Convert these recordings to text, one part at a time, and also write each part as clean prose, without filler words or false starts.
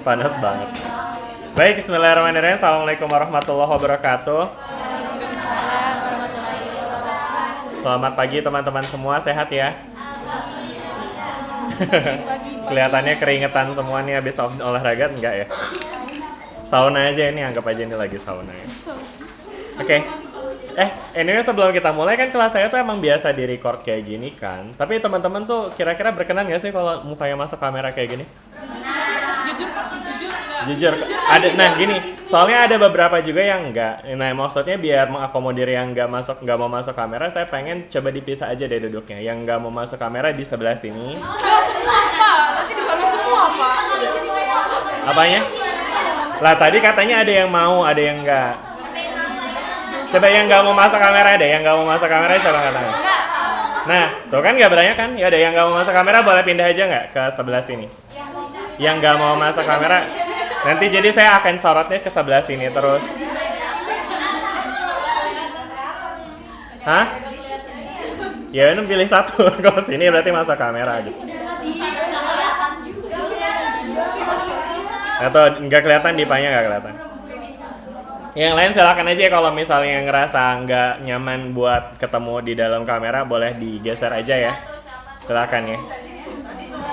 Panas banget. Baik, bismillahirrahmanirrahim. Assalamualaikum warahmatullahi wabarakatuh. Waalaikumsalam warahmatullahi wabarakatuh. Selamat pagi teman-teman semua, sehat ya? Pagi. Kelihatannya keringetan semua nih habis olahraga, enggak ya? Sauna aja ini, anggap aja ini lagi sauna ya. Oke. Anyway sebelum kita mulai kan kelas saya tuh emang biasa di record kayak gini kan. Tapi teman-teman tuh kira-kira berkenan gak sih kalau mukanya masuk kamera kayak gini? Jujur. Ada, nah gini, soalnya ada beberapa juga yang enggak. Nah maksudnya biar mengakomodir yang nggak mau masuk kamera, saya pengen coba dipisah aja deh duduknya. Yang nggak mau masuk kamera di sebelah sini. Nanti di sana semua Pak. Apanya? Lah tadi katanya ada yang mau, ada yang enggak. Coba yang nggak mau masuk kamera deh, yang nggak mau masuk kamera coba katanya. Nah, tuh kan nggak banyak kan? Ya udah yang nggak mau masuk kamera boleh pindah aja nggak ke sebelah sini. Yang nggak mau masuk kamera, nanti jadi saya akan sorotnya ke sebelah sini terus. Hah? Ya ini pilih satu, kalau sini berarti masuk kamera gitu. Atau nggak kelihatan dipanya nggak kelihatan. Yang lain silakan aja kalau misalnya ngerasa nggak nyaman buat ketemu di dalam kamera boleh digeser aja ya. Silakan ya.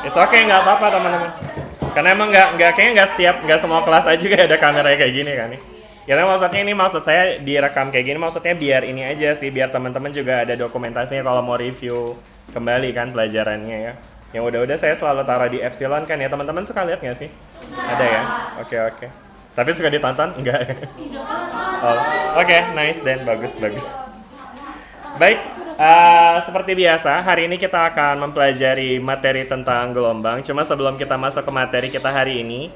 It's okay, nggak apa-apa teman-teman. Karena emang kayaknya nggak semua kelas aja juga ada kamera kayak gini kan nih. Ya maksudnya ini maksud saya direkam kayak gini maksudnya biar ini aja sih biar teman-teman juga ada dokumentasinya kalau mau review kembali kan pelajarannya ya. Yang udah saya selalu taruh di Epsilon kan ya teman-teman suka lihat nggak sih? Ada ya. Oke. Tapi suka ditonton? Enggak. Oh, Oke, nice dan bagus. Baik, seperti biasa, hari ini kita akan mempelajari materi tentang gelombang. Cuma sebelum kita masuk ke materi kita hari ini,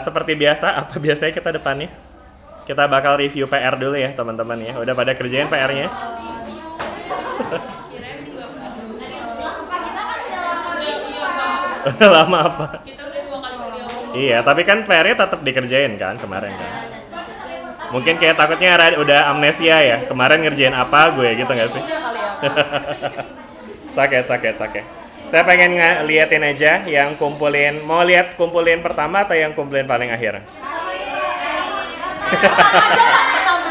seperti biasa, apa biasanya kita depannya? Kita bakal review PR dulu ya teman-teman ya. Udah pada kerjain PR-nya? Udah lama apa? Iya, tapi kan PR-nya tetap dikerjain kan kemarin kan. Mungkin kayak takutnya udah amnesia ya. Kemarin ngerjain apa gue gitu nggak sih? Sakit. Saya pengen liatin aja yang kumpulin. Mau lihat kumpulin pertama atau yang kumpulin paling akhir? Pertama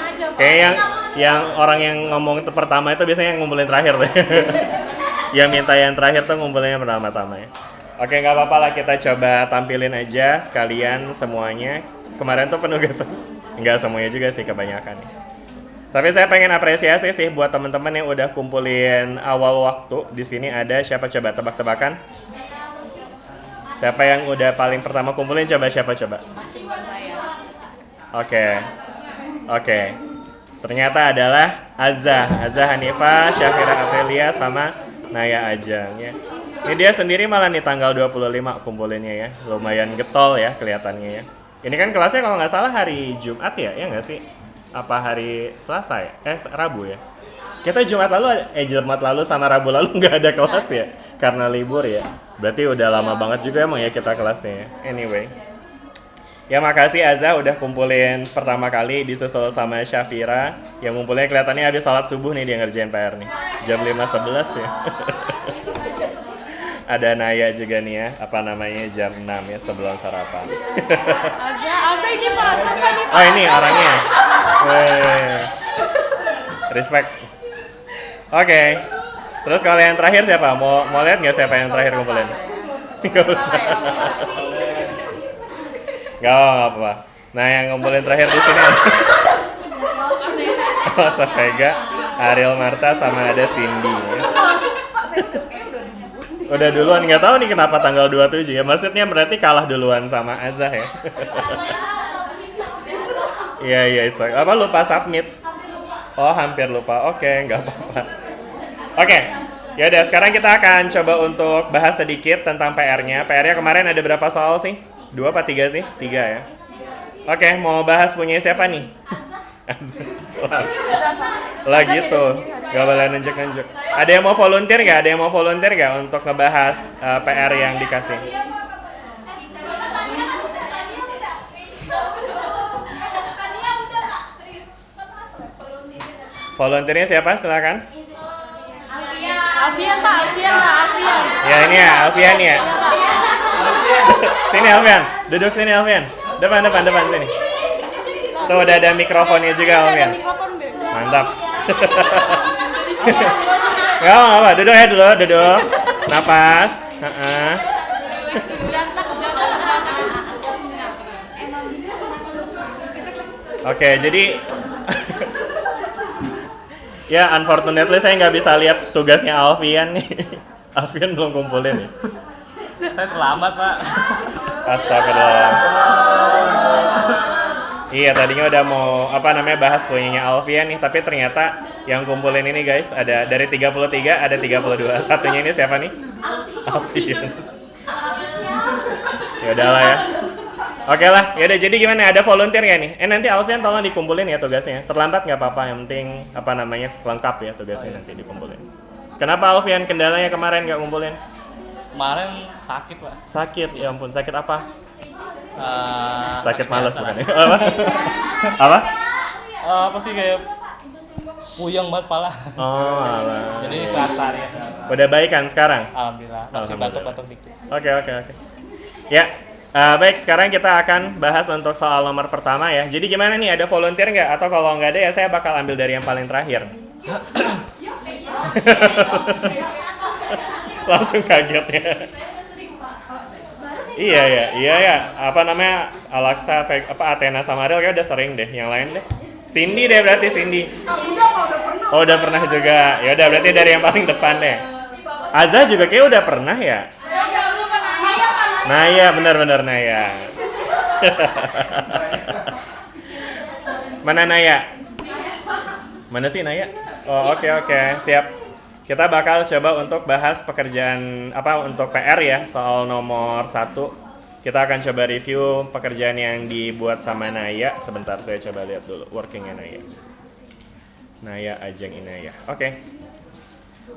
aja Pak. Kayak yang orang yang ngomong pertama itu biasanya yang ngumpulin terakhir deh. Yang minta yang terakhir tuh ngumpulinnya pertama ya. Oke, nggak apa-apa lah kita coba tampilin aja sekalian semuanya. Kemarin tuh penugasan, nggak semuanya juga sih kebanyakan. Tapi saya pengen apresiasi sih buat teman-teman yang udah kumpulin awal waktu. Di sini ada siapa coba tebak-tebakan? Siapa yang udah paling pertama kumpulin coba siapa coba? Pasti bukan saya. Oke. Ternyata adalah Azza Hanifah, Syafira Aprilia sama Naya Ajeng ya. Ini dia sendiri malah nih tanggal 25 kumpulinnya ya. Lumayan getol ya kelihatannya ya. Ini kan kelasnya kalau nggak salah hari Jumat ya nggak sih? Apa hari Selasa ya? Rabu ya? Kita Jumat lalu sama Rabu lalu nggak ada kelas ya? Karena libur ya. Berarti udah lama banget juga emang ya kita kelasnya ya. Anyway. Ya makasih Azza udah kumpulin pertama kali disusul sama Syafira. Yang ngumpulnya kelihatannya habis sholat subuh nih dia ngerjain PR nih. Jam 5.11 ya. Ada Naya juga nih ya, jam 6 ya sebelum sarapan. Azza ini Pak, siapa nih Pak? Oh ini orangnya. Respect. Oke. Terus kalau yang terakhir siapa? Mau lihat nggak siapa yang terakhir kumpulin? Nggak usah. Nggak apa-apa. Nah yang ngumpulin terakhir di sini ada Masa Vega, Ariel Marta sama ada Cindy. Ya. Udah duluan, nggak tahu nih kenapa tanggal 27 ya. Maksudnya berarti kalah duluan sama Azah ya. Iya, it's okay. Apa lupa submit? Oh, hampir lupa. Oke, nggak apa-apa. Oke. Ya udah, sekarang kita akan coba untuk bahas sedikit tentang PR-nya. PR-nya kemarin ada berapa soal sih? 2 apa 3 sih? 3 ya. Oke, mau bahas punya siapa nih? Lah gitu, gak boleh nunjuk-nunjuk. Ada yang mau volunteer gak untuk ngebahas PR yang dikasih? Volunteernya siapa? Silakan. Alfian Pak, Alfian. Ya ini ya, Alfian ya. Sini Alfian, duduk sini Alfian. Depan sini. Tuh udah ada mikrofonnya juga Ada Alfian. mikrofon deh. Mantap. Gak apa, duduk. Napas. Jantak. Oke, jadi ya unfortunately saya nggak bisa lihat tugasnya Alfian nih. Alfian belum kumpulin nih. Saya selamat, Pak. Astagfirullah. Iya, tadinya udah mau bahas punyanya Alfian nih, tapi ternyata yang kumpulin ini guys ada dari 33 ada 32. Satunya ini siapa nih? Alfian. Ya udahlah ya. Oke lah, yaudah jadi gimana? Ada volunteer nggak nih? Nanti Alfian tolong dikumpulin ya tugasnya. Terlambat nggak apa-apa, yang penting lengkap ya tugasnya nanti dikumpulin. Kenapa Alfian kendalanya kemarin nggak kumpulin? Kemarin sakit, Pak. Sakit, ya ampun, sakit apa? Sakit malas bukan ya? Apa? Apa sih kayak puyeng banget pala. Oh, alah. Jadi sekarang ya. Udah baik kan sekarang? Alhamdulillah, masih Alhamdulillah. batuk-batuk dikit. Oke. Ya, baik sekarang kita akan bahas untuk soal nomor pertama ya. Jadi gimana nih, ada volunteer nggak? Atau kalau nggak ada ya saya bakal ambil dari yang paling terakhir. Langsung kaget ya. Iya ya. Alexa, Athena sama Ariel kayak udah sering deh. Yang lain deh. Cindy deh berarti Cindy. Oh udah pernah juga. Ya udah berarti dari yang paling depan deh. Azza juga kayak udah pernah ya. Naya, benar Naya. Mana Naya? Mana sih Naya? Oh oke, siap. Kita bakal coba untuk bahas pekerjaan untuk PR ya, soal nomor 1. Kita akan coba review pekerjaan yang dibuat sama Naya. Sebentar saya coba lihat dulu workingnya Naya. Naya Ajeng Inaya. Oke.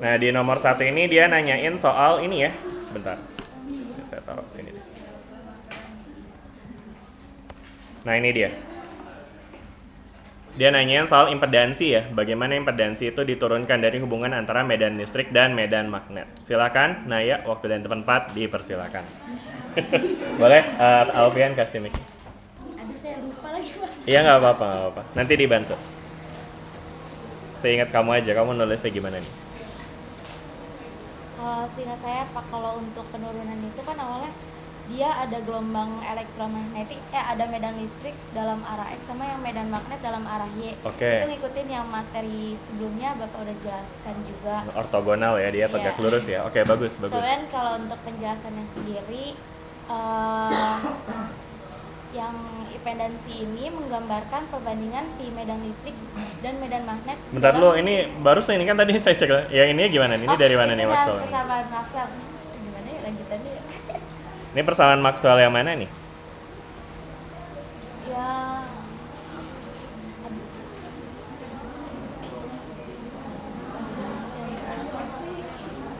Nah di nomor 1 ini dia nanyain soal ini ya. Bentar. Saya taruh sini deh. Nah ini dia. Dia nanyain soal impedansi ya. Bagaimana impedansi itu diturunkan dari hubungan antara medan listrik dan medan magnet. Silakan Naya, waktu dan tempat dipersilakan. Boleh Alfian kasih mic. Aduh saya lupa lagi Pak. Iya nggak apa-apa. Nanti dibantu. Seingat kamu aja, kamu nulisnya gimana nih? Seingat saya Pak, kalau untuk penurunan itu kan awalnya dia ada gelombang elektromagnetik, ada medan listrik dalam arah X sama yang medan magnet dalam arah Y. Oke. Itu ngikutin yang materi sebelumnya Bapak udah jelaskan juga. Ortogonal ya, dia tegak Iya. lurus ya. Oke, bagus. Kemudian kalau untuk penjelasannya sendiri, yang impedansi ini menggambarkan perbandingan si medan listrik dan medan magnet. Bentar dalam- lu, ini baru ini kan tadi saya cek. Yang ini gimana? Ini dari mana nih Itu dalam Maxwell? persamaan Maxwell. Gimana ya lanjutannya ya? Ini persamaan Maxwell yang mana nih? Ya.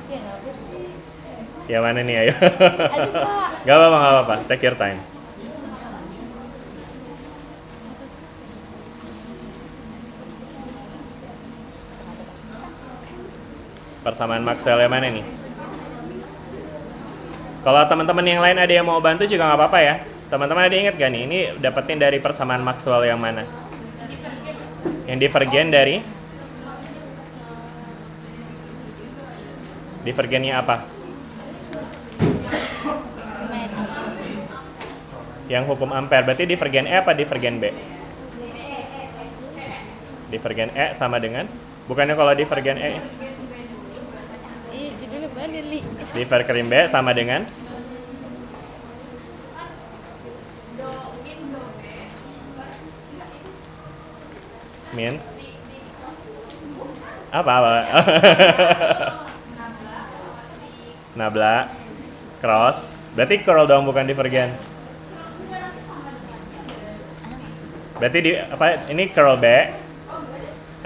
Ya nggak sih. Yang mana nih ayo? Aduh Pak. Gak apa-apa. Take your time. Persamaan Maxwell yang mana nih? Kalau teman-teman yang lain ada yang mau bantu juga nggak apa-apa ya. Teman-teman ada ingat gak nih? Ini dapetin dari persamaan Maxwell yang mana? Yang divergen dari? Divergennya apa? Yang hukum ampere. Berarti divergen E apa divergen B? Divergen E sama dengan? Bukannya kalau divergen E, Iya judulnya mana Li? divergen B sama dengan? Min? Apa? Nabla, cross. Berarti curl dong, bukan divergen. Berarti ini curl B.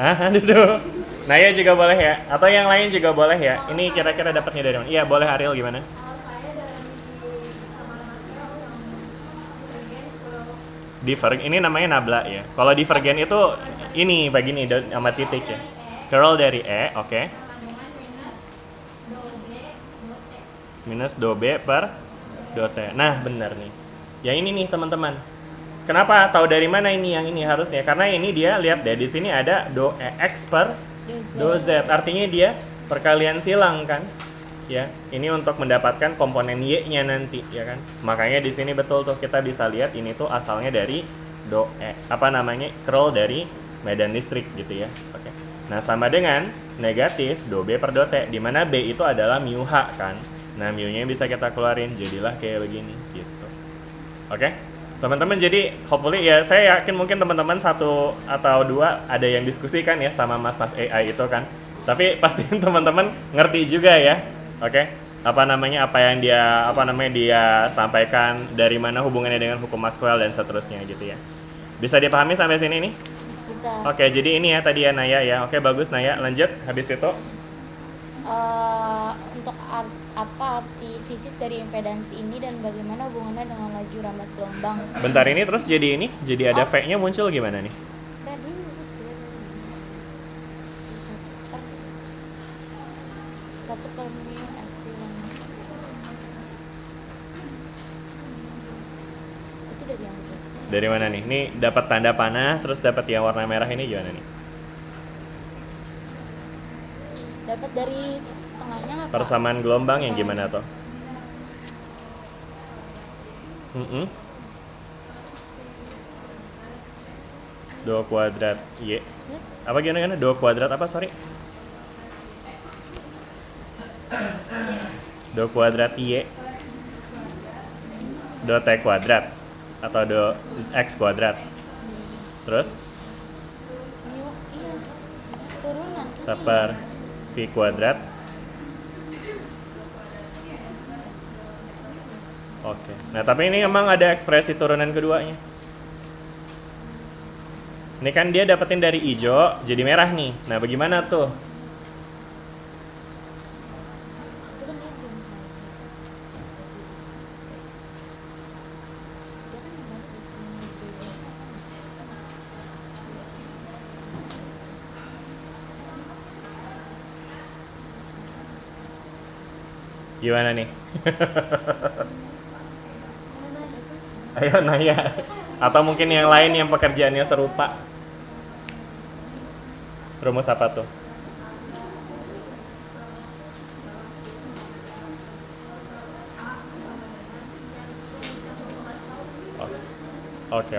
Aduh. Naya juga boleh ya, atau yang lain juga boleh ya. Ini kira-kira dapatnya dari mana? Iya, boleh Ariel gimana? Divergen, ini namanya nabla ya. Kalau divergen itu ini begini sama titik ya. Curl dari E, oke. Minus 2B per dote. Nah, benar nih. Yang ini nih, teman-teman. Kenapa tahu dari mana ini yang ini harusnya? Karena ini dia lihat deh di sini ada do EX per do Z. Artinya dia perkalian silang kan? Ya, ini untuk mendapatkan komponen Y-nya nanti, ya kan? Makanya di sini betul tuh kita bisa lihat ini tuh asalnya dari do curl dari medan listrik gitu ya. Oke. Nah, sama dengan negatif do B per do T, di mana B itu adalah mu H kan. Nah, mu-nya bisa kita keluarin, jadilah kayak begini gitu. Oke? Teman-teman, jadi hopefully ya saya yakin mungkin teman-teman satu atau dua ada yang diskusikan ya sama mas-mas AI itu kan. Tapi pasti teman-teman ngerti juga ya. Oke? Apa yang dia sampaikan, dari mana hubungannya dengan hukum Maxwell dan seterusnya gitu ya. Bisa dipahami sampai sini nih? Bisa. Oke, jadi ini ya tadi ya Naya ya. Oke, bagus Naya. Lanjut habis itu. Untuk apa arti fisis dari impedansi ini dan bagaimana hubungannya dengan laju rambat gelombang? Bentar, ini terus jadi ada V-nya muncul gimana nih? Saya dulu satu per mu epsilon. Itu dari yang Z. Dari mana nih? Ini dapat tanda panah, terus dapat yang warna merah ini gimana nih? Dapat dari setengahnya nggak, Pak? Persamaan gelombang yang gimana tuh? Do kuadrat Y. Apa gimana? Do kuadrat apa, sorry? Do kuadrat Y. Do T kuadrat. Atau do X kuadrat. Terus? Mu, iya. Turunan. Seper V kuadrat. Oke. Nah, tapi ini emang ada ekspresi turunan keduanya. Ini kan dia dapetin dari hijau jadi merah nih. Nah, bagaimana tuh? Itu kan dia belum tahu. Dia kan nggak ada itu. Gimana nih? Ayo Naya. Atau mungkin yang lain yang pekerjaannya serupa. Rumus apa tuh? Oke.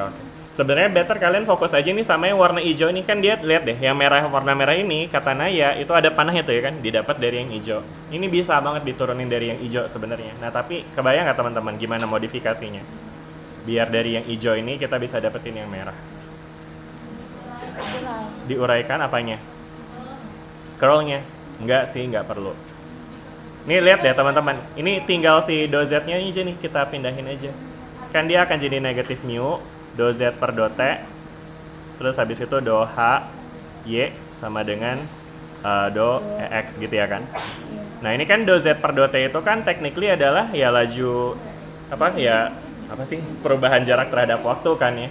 Sebenarnya better kalian fokus aja nih sama yang warna hijau ini, kan dia lihat deh, yang warna merah ini kata Naya itu ada panahnya tuh ya kan, didapat dari yang hijau. Ini bisa banget diturunin dari yang hijau sebenarnya. Nah, tapi kebayang nggak teman-teman gimana modifikasinya? Biar dari yang hijau ini kita bisa dapetin yang merah. Diuraikan apanya? Curlnya? Enggak sih, nggak perlu. Nih lihat deh teman-teman, ini tinggal si do Z-nya aja nih kita pindahin aja. Kan dia akan jadi negatif mu do Z per do T, terus habis itu do H Y sama dengan do EX gitu ya kan. Nah, ini kan do Z per do T itu kan technically adalah ya laju perubahan jarak terhadap waktu kan ya.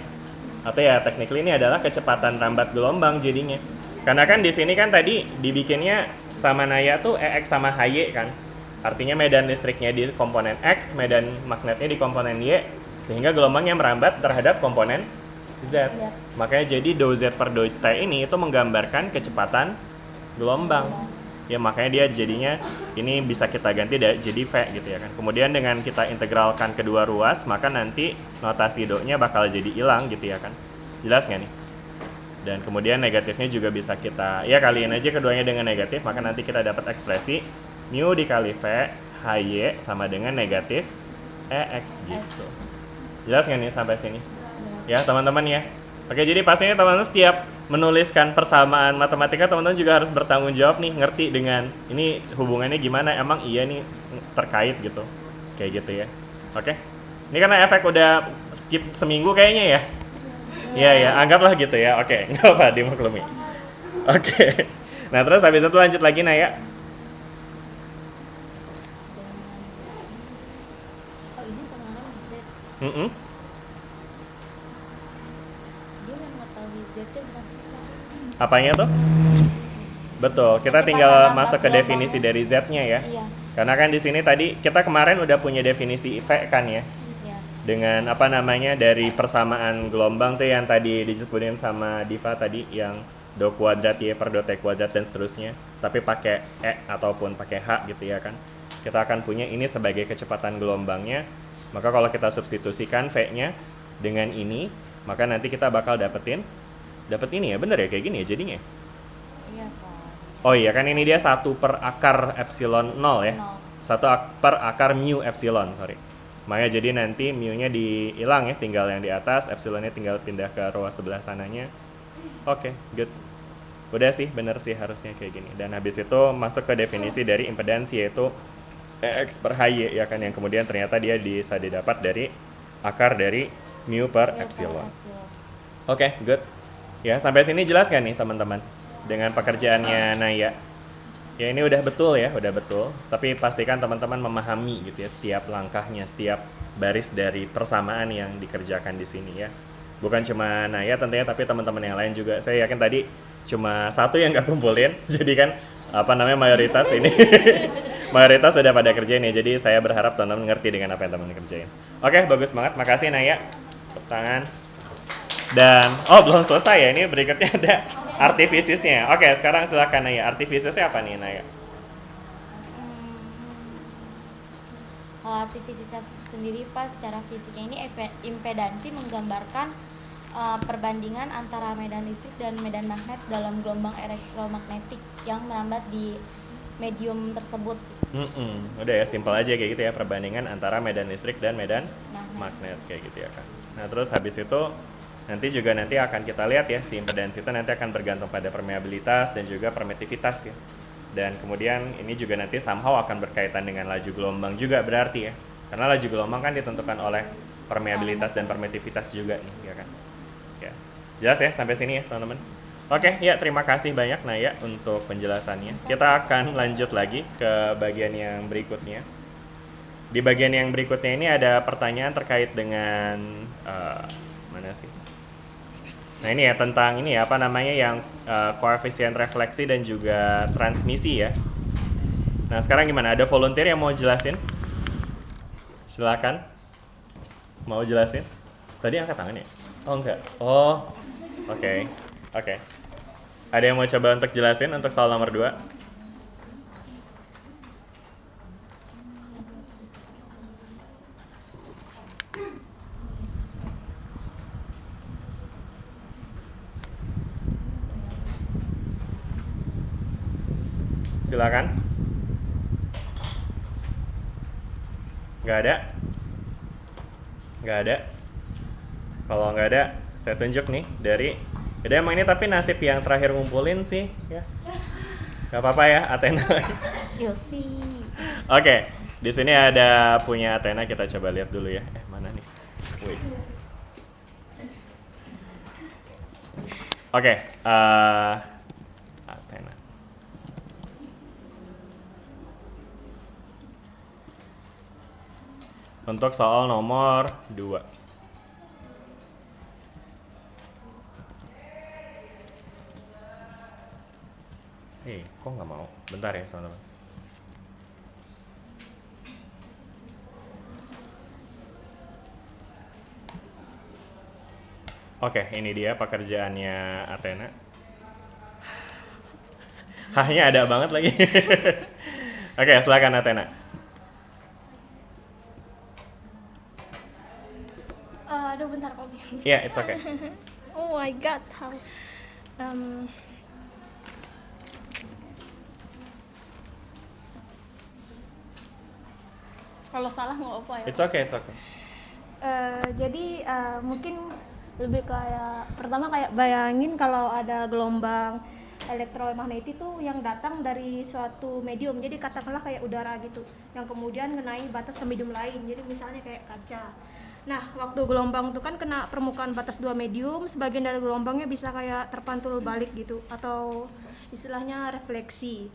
Atau ya technically ini adalah kecepatan rambat gelombang jadinya. Karena kan di sini kan tadi dibikinnya sama Naya tuh EX sama HY kan. Artinya medan listriknya di komponen X, medan magnetnya di komponen Y, sehingga gelombangnya merambat terhadap komponen Z. Ya. Makanya jadi do Z per do T ini itu menggambarkan kecepatan gelombang. Ya, makanya dia jadinya ini bisa kita ganti jadi V gitu ya kan. Kemudian dengan kita integralkan kedua ruas, maka nanti notasi do-nya bakal jadi hilang gitu ya kan. Jelas nggak nih? Dan kemudian negatifnya juga bisa kita, ya kaliin aja keduanya dengan negatif, maka nanti kita dapat ekspresi mu dikali V HY sama dengan negatif EX gitu. Jelas nggak nih sampai sini? Ya teman-teman ya. Oke, jadi pastinya teman-teman setiap menuliskan persamaan matematika, teman-teman juga harus bertanggung jawab nih, ngerti dengan ini hubungannya gimana, emang iya nih terkait gitu. Kayak gitu ya. Oke. Ini karena efek udah skip seminggu kayaknya ya. Iya ya, anggaplah gitu ya. Oke, nggak apa, dimaklumi. Oke. Nah, terus habis itu lanjut lagi Naya. Oh, ini sama dengan Z. Dia mengetahui Z-nya bukan sih, Pak? Apanya tuh? Betul, kita Kecepatan tinggal nambah masuk ke gelombangnya. definisi dari Z-nya ya. Iya. Karena kan di sini tadi kita kemarin udah punya definisi V kan ya. Iya. Dengan apa namanya dari persamaan gelombang tuh yang tadi disebutin sama Diva tadi yang do kuadrat y per do t kuadrat dan seterusnya. Tapi pakai E ataupun pakai H gitu ya kan. Kita akan punya ini sebagai kecepatan gelombangnya. Maka kalau kita substitusikan V-nya dengan ini, maka nanti kita bakal dapet ini ya, bener ya kayak gini ya jadinya. Iya, Pak. Oh iya kan ini dia 1 per akar epsilon 0 ya. 1 per akar mu epsilon, sorry. Makanya jadi nanti mu-nya dihilang ya, tinggal yang di atas, epsilonnya tinggal pindah ke ruas sebelah sananya. Oke, good. Udah sih, bener sih harusnya kayak gini. Dan habis itu masuk ke definisi dari impedansi yaitu X per HY ya kan, yang kemudian ternyata dia bisa didapat dari akar dari mu per epsilon. Oke, good. Ya, sampai sini jelas gak nih teman-teman dengan pekerjaannya Naya? Ya ini udah betul ya, udah betul. Tapi pastikan teman-teman memahami gitu ya setiap langkahnya, setiap baris dari persamaan yang dikerjakan di sini ya. Bukan cuma Naya tentunya, tapi teman-teman yang lain juga. Saya yakin tadi cuma satu yang nggak kumpulin, jadi kan apa namanya mayoritas ini mayoritas sudah pada kerjain ya. Jadi saya berharap teman-teman ngerti dengan apa yang teman-teman kerjain. Oke, bagus banget. Makasih Naya. Tepuk tangan. Dan, belum selesai ya, ini berikutnya ada artifisisnya. Oke, sekarang silakan Naya. Artifisisnya apa nih Naya? Artifisisnya sendiri pas secara fisiknya ini impedansi menggambarkan perbandingan antara medan listrik dan medan magnet dalam gelombang elektromagnetik yang merambat di medium tersebut. Udah ya, simpel aja kayak gitu ya, perbandingan antara medan listrik dan medan magnet kayak gitu ya kan. Nah terus habis itu nanti akan kita lihat ya, si impedansi itu nanti akan bergantung pada permeabilitas dan juga permitivitas ya. Dan kemudian ini juga nanti somehow akan berkaitan dengan laju gelombang juga berarti ya. Karena laju gelombang kan ditentukan oleh permeabilitas dan permitivitas juga nih ya kan. Ya. Jelas ya sampai sini ya teman-teman. Oke, ya terima kasih banyak Naya untuk penjelasannya. Kita akan lanjut lagi ke bagian yang berikutnya. Di bagian yang berikutnya ini ada pertanyaan terkait dengan mana sih? Nah ini ya tentang ini ya apa namanya yang koefisien refleksi dan juga transmisi ya. Nah sekarang gimana? Ada volunteer yang mau jelasin? Silakan. Mau jelasin? Tadi angkat tangan ya? Oh enggak. Oh, oke. Oke. Ada yang mau coba untuk jelasin untuk soal nomor 2? Silakan. Nggak ada? Nggak ada? Kalau nggak ada, saya tunjuk nih dari. Jadi emang ini tapi nasib yang terakhir ngumpulin sih, ya. Nggak apa-apa ya, Athena. Yosi. Oke, di sini ada punya Athena, kita coba lihat dulu ya. Mana nih? Wait. Oke, Athena. Untuk soal nomor 2. Kok nggak mau? Bentar ya teman-teman. Oke, ini dia pekerjaannya Athena. Hanya ada banget lagi. Oke, silakan Athena. Aduh bentar Kobi. Yeah, it's okay. Oh my god, how kalau salah nggak apa ya. It's okay. Jadi mungkin lebih kayak pertama kayak bayangin kalau ada gelombang elektromagnetik tuh yang datang dari suatu medium, jadi katakanlah kayak udara gitu yang kemudian ngenai batas ke medium lain, jadi misalnya kayak kaca. Nah waktu gelombang itu kan kena permukaan batas dua medium, sebagian dari gelombangnya bisa kayak terpantul balik gitu atau istilahnya refleksi,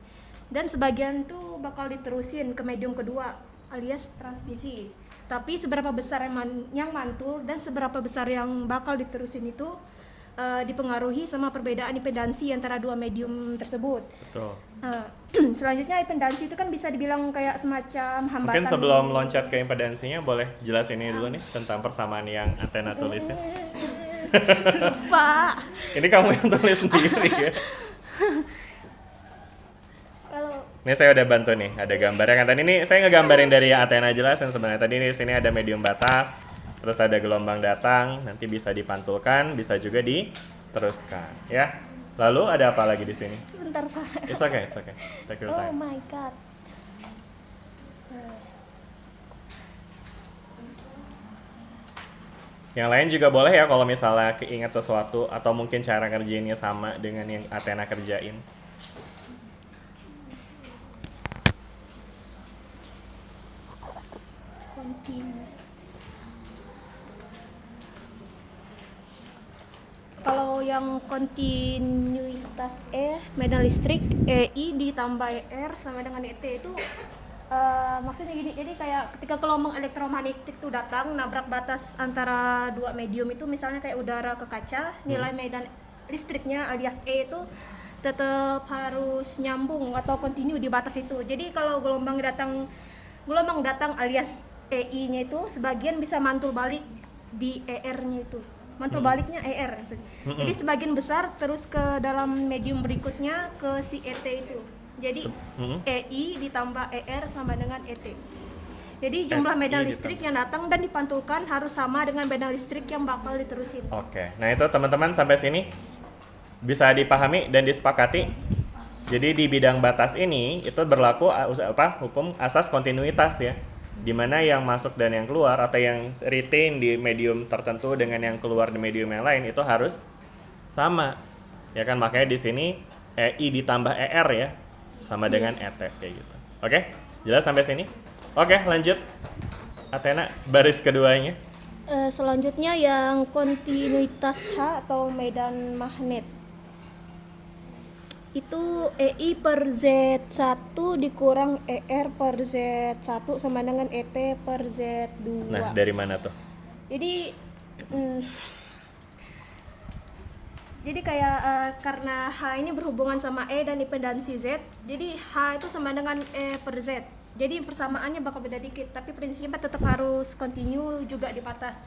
dan sebagian tuh bakal diterusin ke medium kedua alias transmisi. Tapi seberapa besar yang mantul dan seberapa besar yang bakal diterusin itu dipengaruhi sama perbedaan impedansi antara dua medium tersebut. Betul. Selanjutnya impedansi itu kan bisa dibilang kayak semacam hambatan. Mungkin sebelum loncat ke impedansinya boleh jelas ini dulu nih tentang persamaan yang Athena tulisnya. Pak. Ini kamu yang tulis sendiri ya. Kalau Ini saya udah bantu nih, ada gambarnya kan tadi ini saya ngegambarin dari yang Athena jelas yang sebenarnya tadi di sini ada medium batas, terus ada gelombang datang, nanti bisa dipantulkan, bisa juga diteruskan, ya. Lalu ada apa lagi di sini? sebentar Pak. It's okay. Take your Oh time. my god. Yang lain juga boleh ya kalau misalnya keinget sesuatu atau mungkin cara kerjainnya sama dengan yang Athena kerjain. Continue. Kalau yang kontinuitas medan listrik EI ditambah ER sama dengan ET itu maksudnya gini, jadi kayak ketika gelombang elektromagnetik itu datang nabrak batas antara dua medium itu, misalnya kayak udara ke kaca, nilai medan listriknya alias E itu tetap harus nyambung atau kontinu di batas itu. Jadi kalau gelombang datang alias EI-nya itu sebagian bisa mantul balik di ER-nya itu. Mantul baliknya ER. Jadi sebagian besar terus ke dalam medium berikutnya ke si ET itu. Jadi EI ditambah ER sama dengan ET. Jadi jumlah medan listrik yang datang dan dipantulkan harus sama dengan medan listrik yang bakal diterusin. Oke. Nah, itu teman-teman sampai sini bisa dipahami dan disepakati. Jadi di bidang batas ini itu berlaku hukum asas kontinuitas ya. Di mana yang masuk dan yang keluar atau yang retain di medium tertentu dengan yang keluar di medium yang lain itu harus sama. Ya kan, makanya di sini EI ditambah ER ya sama dengan ET kayak gitu. Oke? Jelas sampai sini? Oke, lanjut. Athena baris keduanya. Selanjutnya yang kontinuitas H atau medan magnet. Itu EI per Z1 dikurang ER per Z1 sama dengan ET per Z2. Nah, dari mana tuh? Jadi kayak karena H ini berhubungan sama E dan impedansi Z, jadi H itu sama dengan E per Z. Jadi persamaannya bakal beda dikit, tapi prinsipnya tetap harus continue juga di batas.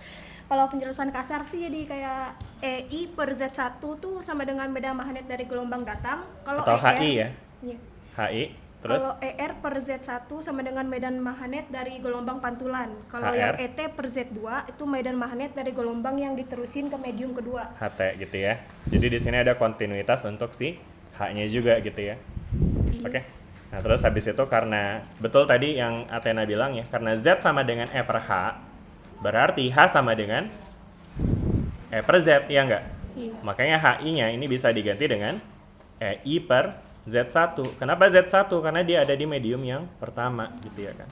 Kalau penjelasan kasar sih jadi kayak EI per Z1 tuh sama dengan medan magnet dari gelombang datang. Kalau Atau ER, HI ya? Iya. HI, terus Kalau ER per Z1 sama dengan medan magnet dari gelombang pantulan. Kalau HR? yang ET per Z2 itu medan magnet dari gelombang yang diterusin ke medium kedua. HT gitu ya. Jadi di sini ada kontinuitas untuk si H-nya juga gitu ya. Oke. Nah, terus habis itu karena betul tadi yang Athena bilang ya, karena Z sama dengan E per H, berarti H sama dengan E per Z, ya enggak? Iya. Makanya HI-nya ini bisa diganti dengan EI per Z1. Kenapa Z1? Karena dia ada di medium yang pertama gitu ya kan.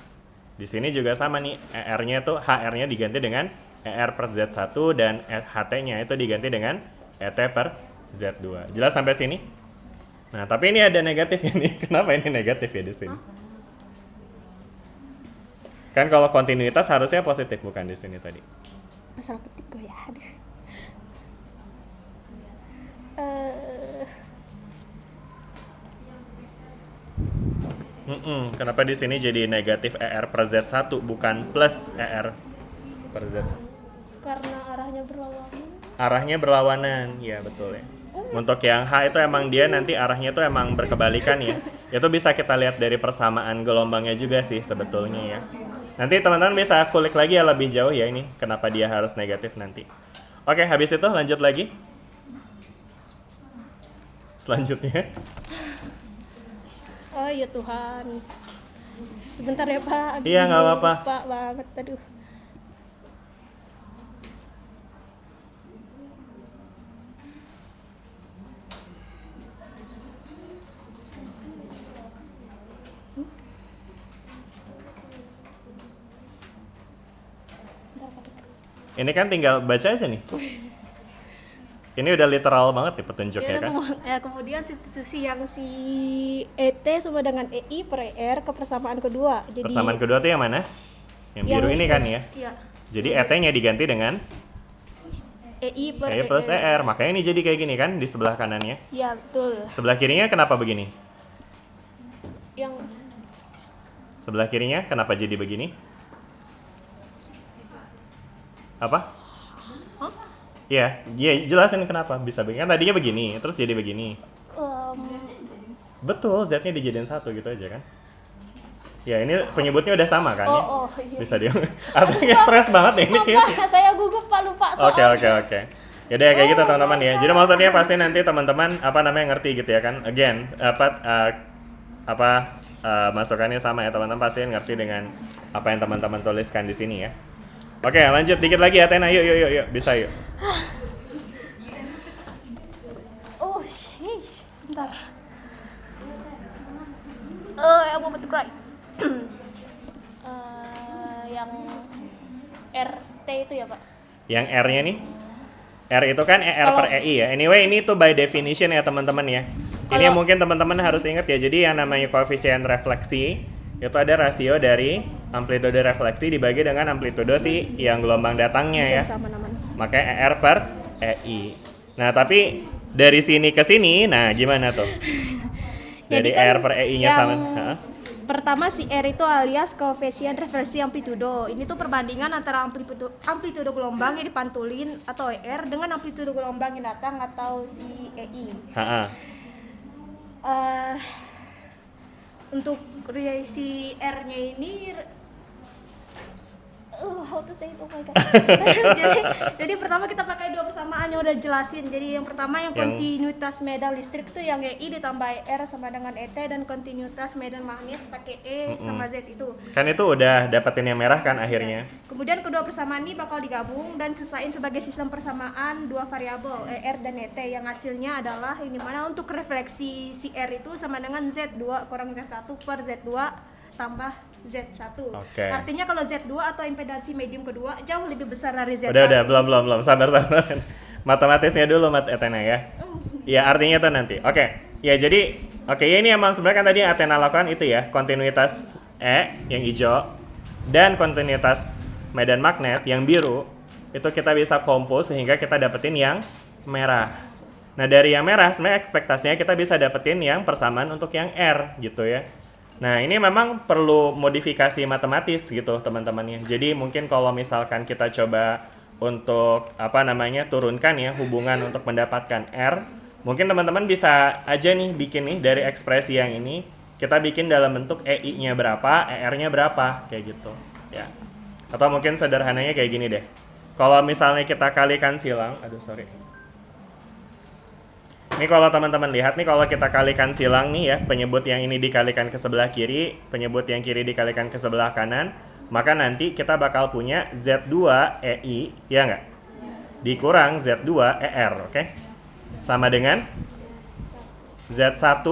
Di sini juga sama nih, ER-nya tuh HR-nya diganti dengan ER per Z1 dan HT-nya itu diganti dengan ET per Z2. Jelas sampai sini? Nah, tapi ini ada negatifnya nih. Kenapa ini negatif ya di sini? Kan kalau kontinuitas harusnya positif bukan di sini tadi. Masalah ketik gue ya. Aduh. Kenapa di sini jadi negatif ER per Z1 bukan plus ER per Z1? Karena arahnya berlawanan. Arahnya berlawanan, ya betul ya. Untuk yang H itu emang dia nanti arahnya tuh emang berkebalikan ya. Itu bisa kita lihat dari persamaan gelombangnya juga sih sebetulnya ya. Nanti teman-teman bisa kulik lagi ya lebih jauh ya ini kenapa dia harus negatif nanti. Oke, habis itu lanjut lagi. Selanjutnya. Oh ya Tuhan. Sebentar ya Pak. Iya, nggak apa-apa. Pak banget, aduh. Ini kan tinggal baca aja nih. Ini udah literal banget nih petunjuknya kan. Kemudian substitusi yang si ET sama dengan EI per ER ke persamaan kedua. Jadi Persamaan kedua tuh yang mana? Yang biru ini kan ya. Iya. Jadi ET-nya diganti dengan EI per EI plus ER. Makanya ini jadi kayak gini kan di sebelah kanannya. Ya, betul. Sebelah kirinya kenapa begini? Yang Sebelah kirinya kenapa jadi begini? Apa? Iya, jelasin kenapa bisa begini. Kan tadinya begini, terus jadi begini. Betul, Z-nya dijadiin 1 gitu aja kan. Ya, ini penyebutnya udah sama kan ya? iya. Bisa dia. Atau nggak stres banget ya ini kayak sih. Saya gugup Pak, lupa Oke. Ya udah kayak gitu teman-teman ya. Jadi maksudnya pasti nanti teman-teman ngerti gitu ya kan. Again, masukannya sama ya teman-teman, pasti ngerti dengan apa yang teman-teman tuliskan di sini ya. Oke, lanjut dikit lagi ya Tena. Yuk. Bisa yuk. Oh, sheesh. Bentar. I'm about to cry. Yang RT itu ya Pak? Yang R-nya nih, R itu kan ER per EI ya. Anyway, ini tuh by definition ya teman-teman ya. Ini yang mungkin teman-teman harus ingat ya. Jadi yang namanya koefisien refleksi itu ada rasio dari amplitude refleksi dibagi dengan amplitude si yang gelombang datangnya ya. Sama namanya. Makanya ER per EI. Nah, tapi dari sini ke sini, nah gimana tuh? Dari Jadi kan ER per EI-nya sama. Pertama si R itu alias koefisien refleksi amplitudo. Ini tuh perbandingan antara amplitudo gelombang yang dipantulin atau ER dengan amplitudo gelombang yang datang atau si EI. Untuk si R-nya ini how to say it, oh my god. jadi pertama kita pakai dua persamaan yang udah jelasin. Jadi yang pertama yang kontinuitas medan listrik itu yang EI ditambah R sama dengan ET, dan kontinuitas medan magnet pakai E sama Z itu. Kan itu udah dapetin yang merah kan akhirnya. Kemudian kedua persamaan ini bakal digabung dan selesaiin sebagai sistem persamaan dua variabel R dan ET, yang hasilnya adalah ini mana untuk refleksi si R itu sama dengan Z2 kurang Z1 per Z2 tambah Z1. Oke. Artinya kalau Z2 atau impedansi medium kedua jauh lebih besar dari Z1. Udah, belum. Sabar. Matematisnya dulu Athena ya. Iya, artinya tuh nanti. Oke. Ya, jadi ya ini emang sebenarnya kan tadi Athena lakukan itu ya, kontinuitas E yang hijau dan kontinuitas medan magnet yang biru itu kita bisa compose sehingga kita dapetin yang merah. Nah, dari yang merah sebenarnya ekspektasinya kita bisa dapetin yang persamaan untuk yang R gitu ya. Nah, ini memang perlu modifikasi matematis gitu teman-temannya. Jadi mungkin kalau misalkan kita coba untuk turunkan ya hubungan untuk mendapatkan R, mungkin teman-teman bisa aja nih bikin nih dari ekspresi yang ini kita bikin dalam bentuk EI-nya berapa, ER-nya berapa kayak gitu ya. Atau mungkin sederhananya kayak gini deh. Kalau misalnya kita kalikan silang, ini kalau teman-teman lihat nih, kalau kita kalikan silang nih ya, penyebut yang ini dikalikan ke sebelah kiri, penyebut yang kiri dikalikan ke sebelah kanan, maka nanti kita bakal punya Z2 EI, ya nggak? Dikurang Z2 ER, oke? Sama dengan Z1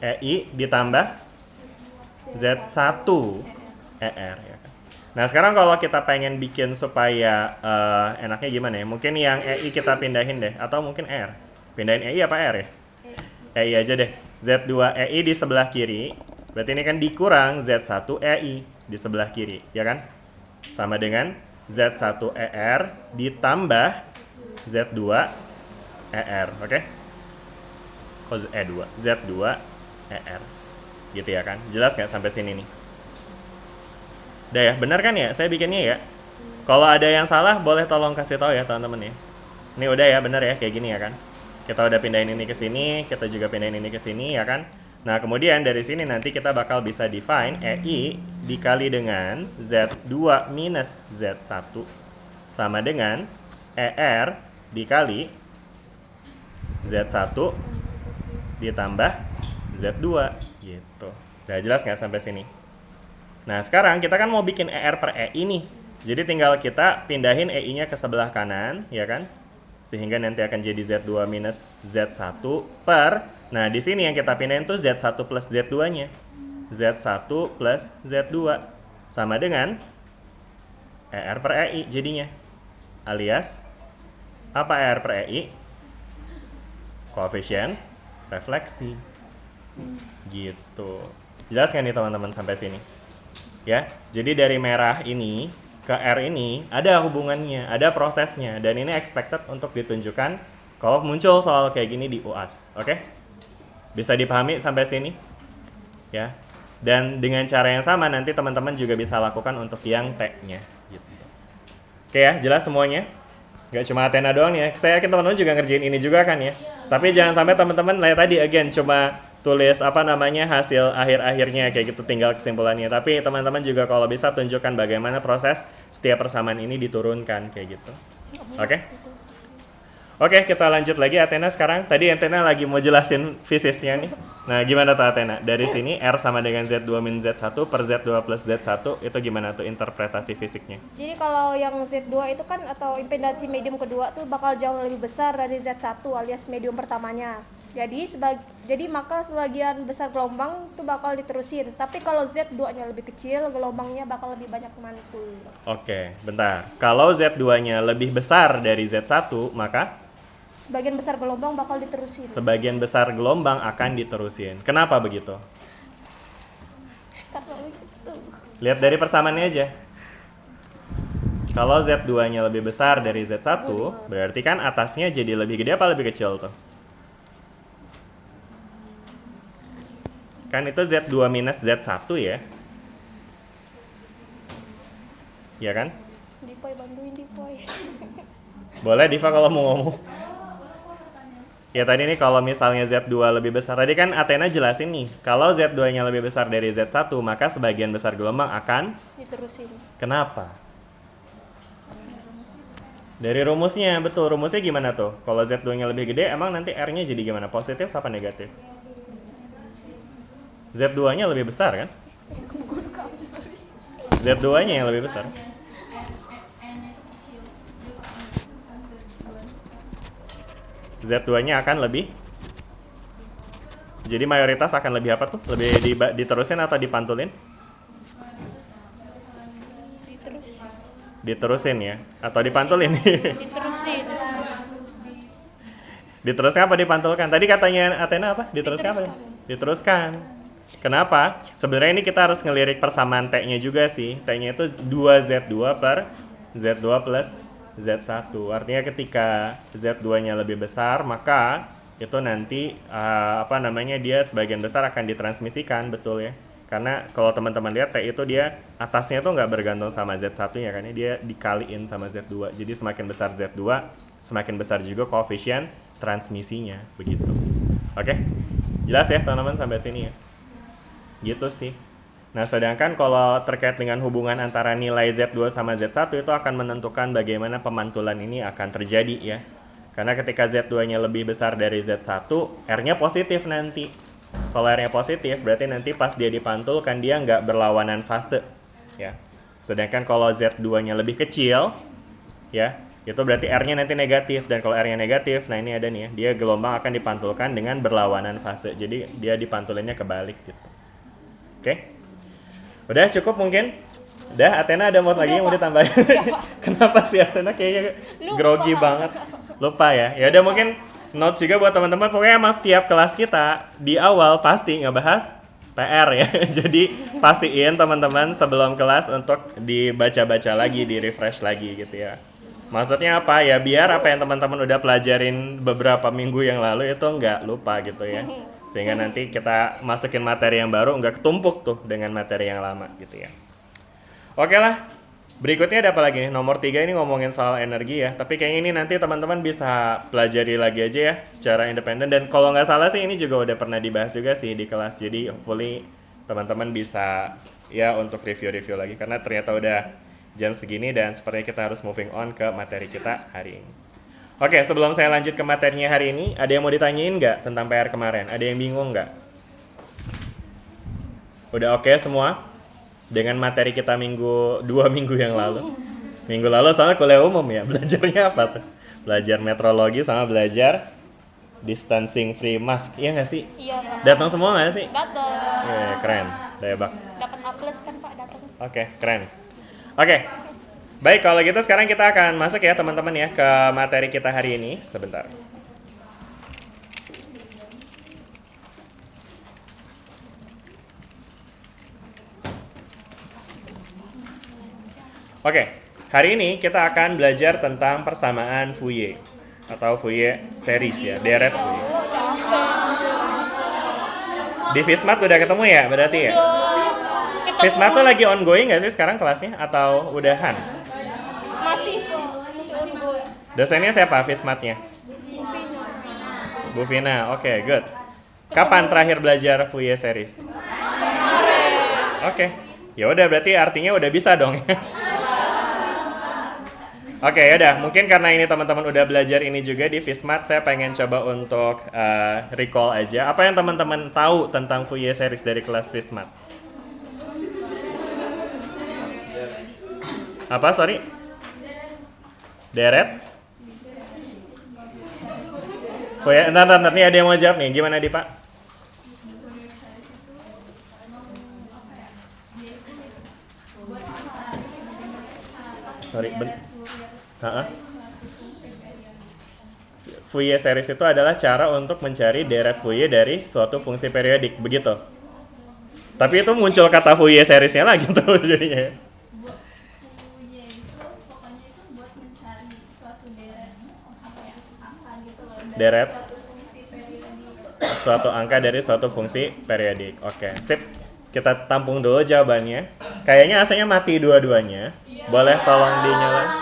EI ditambah Z1 ER, ya kan? Nah, sekarang kalau kita pengen bikin supaya enaknya gimana ya? Mungkin yang EI kita pindahin deh, atau mungkin ER. Pindahin EI apa R ya? EI aja deh. Z2 EI di sebelah kiri. Berarti ini kan dikurang Z1 EI di sebelah kiri, ya kan? Sama dengan Z1 ER ditambah Z2 ER, oke? Z2 ER. Gitu ya kan? Jelas nggak sampai sini nih? Udah ya, benar kan ya? Saya bikinnya ya. Kalau ada yang salah, boleh tolong kasih tahu ya teman-teman ya. Ini udah ya, benar ya, kayak gini ya kan? Kita udah pindahin ini ke sini, kita juga pindahin ini ke sini ya kan. Nah, kemudian dari sini nanti kita bakal bisa define EI dikali dengan Z2 minus Z1 sama dengan ER dikali Z1 ditambah Z2 gitu. Udah jelas nggak sampai sini? Nah, sekarang kita kan mau bikin ER per EI nih. Jadi tinggal kita pindahin EI-nya ke sebelah kanan, ya kan? Sehingga nanti akan jadi Z2 minus Z1 per, nah di sini yang kita pindahin tuh Z1 plus Z2-nya. Z1 plus Z2 sama dengan ER per EI jadinya. Alias, apa ER per EI? Koefisien refleksi. Gitu. Jelas kan nih teman-teman sampai sini? Ya, jadi dari merah ini ke R ini ada hubungannya, ada prosesnya, dan ini expected untuk ditunjukkan kalau muncul soal kayak gini di UAS. Oke? Bisa dipahami sampai sini? Ya. Dan dengan cara yang sama nanti teman-teman juga bisa lakukan untuk yang T-nya gitu. Oke ya, jelas semuanya? Gak cuma Athena doang ya. Saya yakin teman-teman juga ngerjain ini juga kan ya. Tapi jangan sampai teman-teman lihat tadi again cuma tulis hasil akhir-akhirnya kayak gitu, tinggal kesimpulannya. Tapi teman-teman juga kalau bisa tunjukkan bagaimana proses setiap persamaan ini diturunkan kayak gitu. Oke? Oke, kita lanjut lagi Athena sekarang. Tadi Athena lagi mau jelasin fisisnya nih. Nah, gimana tuh Athena? Dari sini R sama dengan Z2 min Z1 per Z2 plus Z1 itu gimana tuh interpretasi fisiknya? Jadi kalau yang Z2 itu kan atau impedansi medium kedua tuh bakal jauh lebih besar dari Z1 alias medium pertamanya. Jadi maka sebagian besar gelombang tuh bakal diterusin. Tapi kalau Z2-nya lebih kecil, gelombangnya bakal lebih banyak mantul. Oke, bentar. Kalau Z2-nya lebih besar dari Z1, maka Sebagian besar gelombang bakal diterusin. sebagian besar gelombang akan diterusin. Kenapa begitu? Karena begitu. Lihat dari persamaannya aja. Kalau Z2-nya lebih besar dari Z1, berarti kan atasnya jadi lebih gede apa lebih kecil tuh? Kan itu Z2 minus Z1 ya. Iya kan? Dipoy, bantuin Dipoy. Boleh Diva kalau mau ngomong. Ya tadi nih kalau misalnya Z2 lebih besar, tadi kan Athena jelasin nih, kalau Z2-nya lebih besar dari Z1, maka sebagian besar gelombang akan Diterusin. kenapa? Dari rumusnya, betul. Rumusnya gimana tuh? Kalau Z2-nya lebih gede, emang nanti R-nya jadi gimana? Positif apa negatif? Z2-nya lebih besar kan? Z2-nya yang lebih besar. Z2-nya akan lebih, jadi mayoritas akan lebih apa tuh? Lebih diterusin atau dipantulin? Diterusin ya? Atau dipantulin? Diterusin. Diteruskan apa dipantulkan? Tadi katanya Athena apa? Diteruskan apa? Diteruskan. Kenapa? Sebenarnya ini kita harus ngelirik persamaan T-nya juga sih. T-nya itu 2Z2 per Z2 plus Z1. Artinya ketika Z2-nya lebih besar, maka itu nanti dia sebagian besar akan ditransmisikan, betul ya. Karena kalau teman-teman lihat T itu dia atasnya tuh nggak bergantung sama Z1-nya kan ya, dia dikaliin sama Z2. Jadi semakin besar Z2, semakin besar juga koefisien transmisinya, begitu. Oke? Jelas ya teman-teman sampai sini ya? Gitu sih. Nah, sedangkan kalau terkait dengan hubungan antara nilai Z2 sama Z1 itu akan menentukan bagaimana pemantulan ini akan terjadi ya. Karena ketika Z2-nya lebih besar dari Z1, R-nya positif nanti. Kalau R-nya positif, berarti nanti pas dia dipantulkan dia nggak berlawanan fase ya. Sedangkan kalau Z2-nya lebih kecil ya, itu berarti R-nya nanti negatif. Dan kalau R-nya negatif, nah ini ada nih ya, dia gelombang akan dipantulkan dengan berlawanan fase. Jadi dia dipantulinnya kebalik gitu. Oke? Udah cukup mungkin? Udah, Athena ada mau lagi yang mau ditambahin? Kenapa sih Athena kayaknya grogi banget? Lupa ya? Ya udah mungkin notes juga buat teman-teman. Pokoknya emang setiap kelas kita di awal pasti ngebahas PR ya. Jadi pastiin teman-teman sebelum kelas untuk dibaca-baca lagi, di-refresh lagi gitu ya. Maksudnya apa ya? Biar apa yang teman-teman udah pelajarin beberapa minggu yang lalu itu nggak lupa gitu ya. Sehingga nanti kita masukin materi yang baru nggak ketumpuk tuh dengan materi yang lama gitu ya. Oke lah, berikutnya ada apa lagi nih? Nomor 3 ini ngomongin soal energi ya. Tapi kayaknya ini nanti teman-teman bisa pelajari lagi aja ya secara independen. Dan kalau nggak salah sih ini juga udah pernah dibahas juga sih di kelas. Jadi hopefully teman-teman bisa ya untuk review-review lagi. Karena ternyata udah jam segini dan sepertinya kita harus moving on ke materi kita hari ini. Oke, sebelum saya lanjut ke materinya hari ini, ada yang mau ditanyain nggak tentang PR kemarin? Ada yang bingung nggak? Udah oke semua? Dengan materi kita 2 minggu yang lalu. Minggu lalu soalnya kuliah umum ya, belajarnya apa tuh? Belajar metrologi sama belajar distancing free mask, iya nggak sih? Iya, Pak. Datang semua nggak sih? Datang. Keren, hebat. Dapat A+ kan, Pak, datang. Oke, keren. Oke. Baik, kalau gitu sekarang kita akan masuk ya teman-teman ya ke materi kita hari ini. Sebentar. Oke. Hari ini kita akan belajar tentang persamaan Fourier atau Fourier series ya, deret Fourier. Di Vismat udah ketemu ya berarti ya? Vismat tuh lagi ongoing nggak sih sekarang kelasnya atau udahan? Masih ongoing. Dosennya siapa Vismatnya? Bu Vina, oke, good. Kapan terakhir belajar Fourier series? Oke, ya udah berarti artinya udah bisa dong. Oke, yaudah. Mungkin karena ini teman-teman udah belajar ini juga di Vismat, saya pengen coba untuk recall aja. Apa yang teman-teman tahu tentang Fourier series dari kelas Vismat? Apa, sorry? Deret? Fourier, entar, nih ada yang mau jawab nih. Gimana, Di, Pak? Sorry, Fourier series itu adalah cara untuk mencari deret Fourier dari suatu fungsi periodik, begitu. Tapi itu muncul kata Fourier seriesnya lagi tuh jadinya. Deret suatu angka dari suatu fungsi periodik. Oke, sip. Kita tampung dulu jawabannya. Kayaknya aslinya mati dua-duanya. Boleh tolong dinyalain?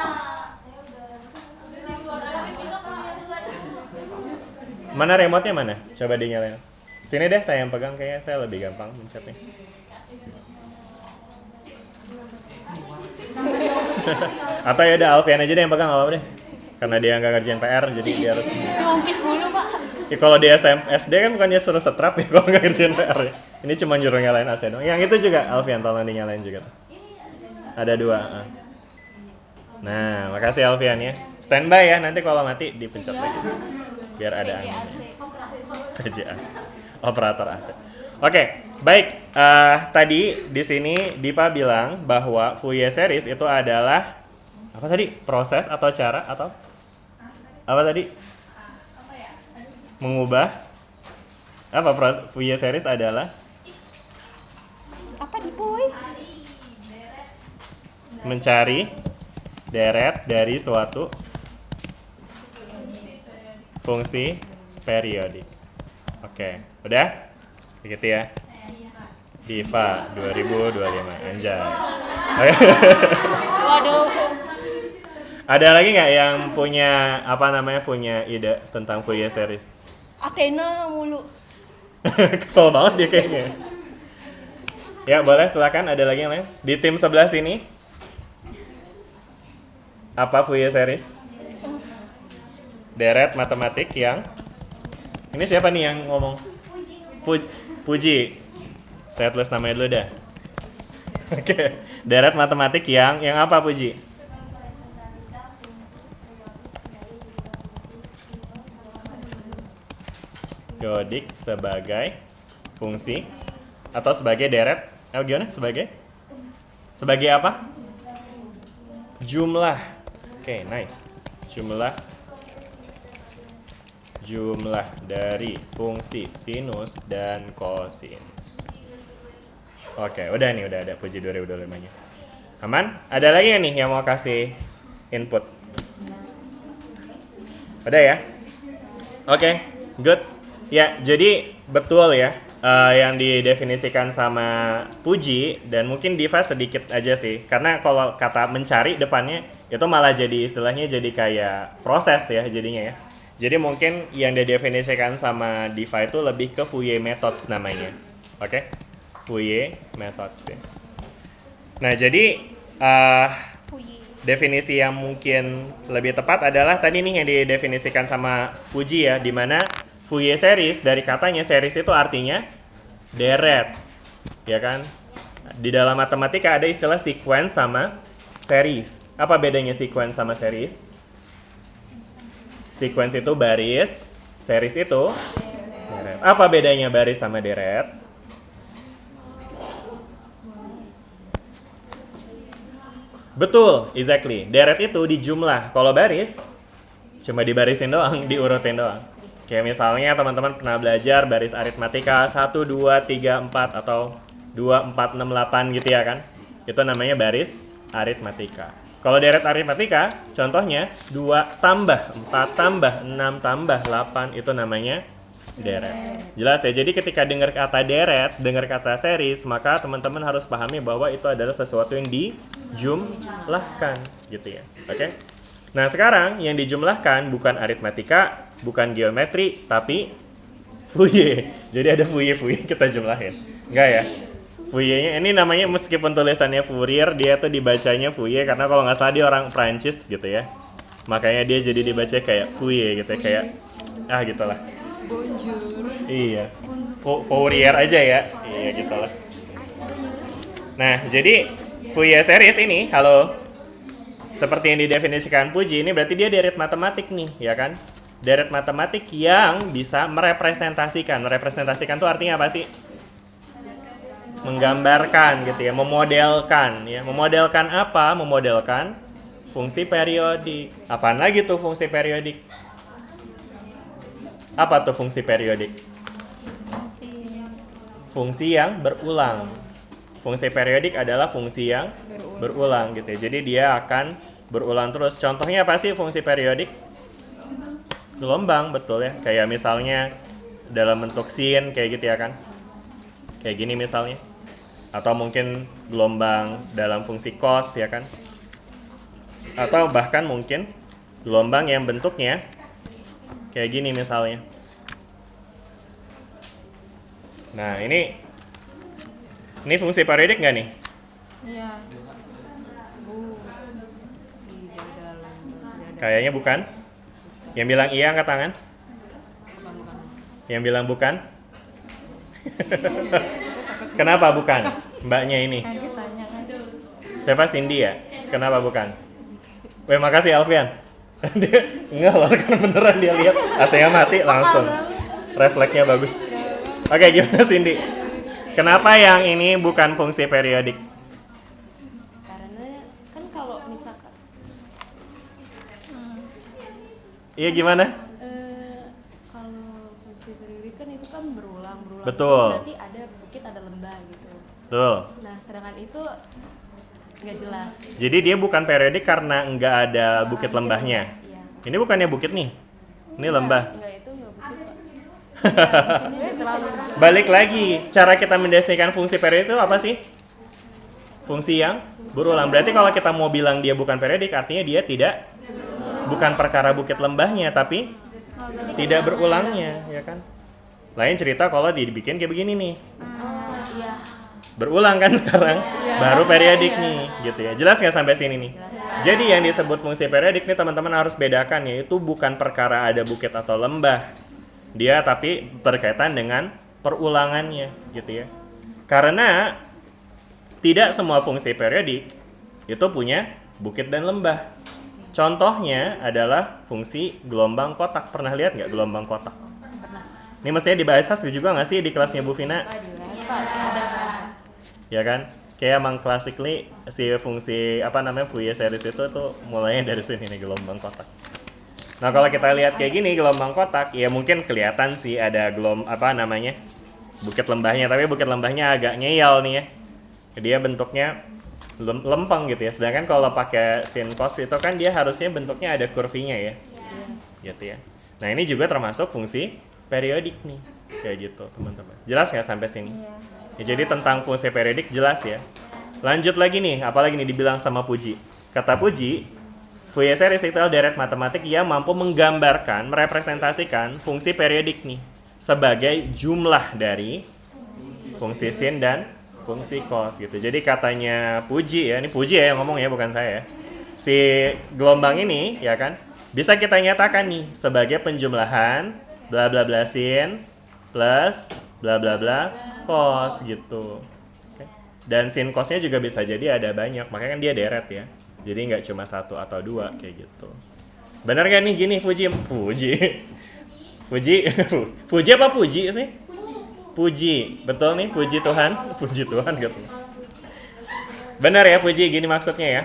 Mana remote-nya mana? Coba dinyalain. Sini deh saya yang pegang, kayaknya saya lebih gampang mencetnya. Atau ya udah Alfian aja deh yang pegang, apa deh. Karena dia nggak ngerjain PR, jadi dia harus Diungkit dulu, Pak. ya, kalau di SD kan bukan dia suruh setrap ya kalau nggak ngerjain PR ya. Ini cuma nyuruh nyalain AC dong. Yang itu juga Alfian, tolong dinyalain juga tuh. Ada 2. Nah, makasih Alfian ya. Standby ya, nanti kalau mati dipencet lagi. Biar ada angin. PJAC. Operator AC. Oke, baik. Tadi di sini Dipa bilang bahwa Fourier series itu adalah apa tadi? Proses atau cara atau apa tadi? Mengubah apa proses Fourier series adalah Apa di boy? mencari deret dari suatu fungsi periodik. Oke, udah? Begitu ya. Diva 2025 anjay. Waduh. Ada lagi nggak yang punya punya ide tentang Fourier series? Athena mulu. Kesel banget dia kayaknya. Ya boleh silakan, ada lagi yang lain di tim sebelah sini. Apa Fourier series? Deret matematik yang ini siapa nih yang ngomong? Puji. Saya tulis namanya dulu dah. Oke, deret matematik yang apa Puji? Periodik sebagai fungsi atau sebagai deret? Gimana? Sebagai apa? Jumlah. Oke, nice. Jumlah dari fungsi sinus dan kosinus. Oke, udah ada Puji 2025-nya. Aman? Ada lagi nggak nih yang mau kasih input? Udah ya? Oke, good. Ya, jadi betul ya yang didefinisikan sama Puji dan mungkin Diva sedikit aja sih. Karena kalau kata mencari depannya itu malah jadi istilahnya jadi kayak proses ya jadinya ya. Jadi mungkin yang didefinisikan sama Diva itu lebih ke Fourier methods namanya. Oke? Fourier methods ya. Nah, jadi definisi yang mungkin lebih tepat adalah tadi nih yang didefinisikan sama Puji ya, di mana Fourier series dari katanya series itu artinya deret, ya kan? Di dalam matematika ada istilah sequence sama series. Apa bedanya sequence sama series? Sequence itu baris, series itu deret. Apa bedanya baris sama deret? Betul, exactly. Deret itu di jumlah. Kalau baris cuma dibarisin doang, diurutin doang. Kayak misalnya teman-teman pernah belajar baris aritmatika 1, 2, 3, 4 atau 2, 4, 6, 8 gitu ya kan. Itu namanya baris aritmatika. Kalau deret aritmatika, contohnya 2 tambah 4 tambah 6 tambah 8 itu namanya deret. Jelas ya, jadi ketika dengar kata deret, dengar kata series, maka teman-teman harus pahami bahwa itu adalah sesuatu yang dijumlahkan gitu ya. Oke? Nah sekarang yang dijumlahkan bukan aritmatika, bukan geometri, tapi Fourier. Jadi ada Fourier kita jumlahin. Enggak ya? Fourier-nya ini namanya meskipun tulisannya Fourier, dia tuh dibacanya Fourier karena kalau nggak salah dia orang Prancis gitu ya. Makanya dia jadi dibaca kayak Fourier gitu ya, kayak gitulah. Iya. Fourier aja ya. Iya gitulah. Nah, jadi Fourier series ini, halo. Seperti yang didefinisikan Puji, ini berarti dia deret matematik nih, ya kan? Deret matematik yang bisa merepresentasikan. Merepresentasikan tuh artinya apa sih? Menggambarkan gitu ya, memodelkan ya. Memodelkan apa? Memodelkan fungsi periodik. Apaan lagi tuh fungsi periodik? Apa tuh fungsi periodik? Fungsi yang berulang. Fungsi periodik adalah fungsi yang berulang gitu ya. Jadi dia akan berulang terus. Contohnya apa sih fungsi periodik? Gelombang, betul ya. Kayak misalnya dalam bentuk sin kayak gitu ya kan. Kayak gini misalnya. Atau mungkin gelombang dalam fungsi cos ya kan. Atau bahkan mungkin gelombang yang bentuknya kayak gini misalnya. Nah ini fungsi periodik nggak nih? Iya. Kayaknya bukan. Yang bilang iya angkat tangan. Yang bilang bukan. Kenapa bukan? Mbaknya ini. Siapa? Cindy ya? Kenapa bukan? Weh makasih Alfian. Dia enggak loh kan beneran dia lihat AC-nya mati langsung. Refleksnya bagus. Oke, gimana Cindy? Kenapa yang ini bukan fungsi periodik? Karena kan kalau misalkan Iya gimana? kalau fungsi periodik kan itu kan berulang. Betul. Berarti ada bukit, ada lembah gitu. Tuh. Nah, sedangkan itu nggak jelas. Jadi dia bukan periodik karena nggak ada bukit lembahnya. Iya. Ini bukannya bukit nih. Ini lembah. Enggak, itu nggak bukit, Pak. Ini terlalu Balik lagi, cara kita mendefinisikan fungsi periodik itu apa sih? Fungsi yang berulang. Berarti kalau kita mau bilang dia bukan periodik, artinya dia bukan perkara bukit lembahnya, tapi tidak berulangnya, ya kan? Lain cerita kalau dibikin kayak begini nih. iya. Berulang kan sekarang, baru periodik nih, gitu ya. Jelas nggak sampai sini nih? Jadi yang disebut fungsi periodik nih teman-teman harus bedakan, yaitu bukan perkara ada bukit atau lembah. Dia tapi berkaitan dengan perulangannya, gitu ya. Karena tidak semua fungsi periodik itu punya bukit dan lembah. Contohnya adalah fungsi gelombang kotak. Pernah lihat nggak gelombang kotak? Ini mestinya dibahas juga nggak sih di kelasnya Bu Vina? Jelas, Pak. Ada. Ya kan? Kayak emang classically si fungsi Fourier series itu tuh mulainya dari sini nih, gelombang kotak. Nah kalau kita lihat kayak gini gelombang kotak, ya mungkin kelihatan sih ada bukit lembahnya, tapi bukit lembahnya agak ngeyel nih ya. Dia bentuknya lempeng gitu ya. Sedangkan kalau pakai sin cos itu kan dia harusnya bentuknya ada kurvinya ya. Gitu ya. Nah ini juga termasuk fungsi periodik nih. Kayak gitu teman-teman. Jelas nggak sampai sini? Ya, jadi tentang fungsi periodik jelas ya. Lanjut lagi nih, apalagi nih dibilang sama Puji. Kata Puji, Fourier series itu adalah deret matematik yang mampu menggambarkan, merepresentasikan fungsi periodik nih sebagai jumlah dari fungsi sin dan fungsi cos gitu. Jadi katanya Puji ya, ini Puji ya yang ngomong ya, bukan saya. Si gelombang ini ya kan bisa kita nyatakan nih sebagai penjumlahan bla bla bla sin plus bla bla bla cos gitu. Oke. Dan sin cosnya juga bisa jadi ada banyak, makanya kan dia deret ya. Jadi nggak cuma satu atau dua kayak gitu. Benar gak nih gini Puji apa Puji sih? Puji, betul nih, puji Tuhan gitu. Benar ya Puji, gini maksudnya ya?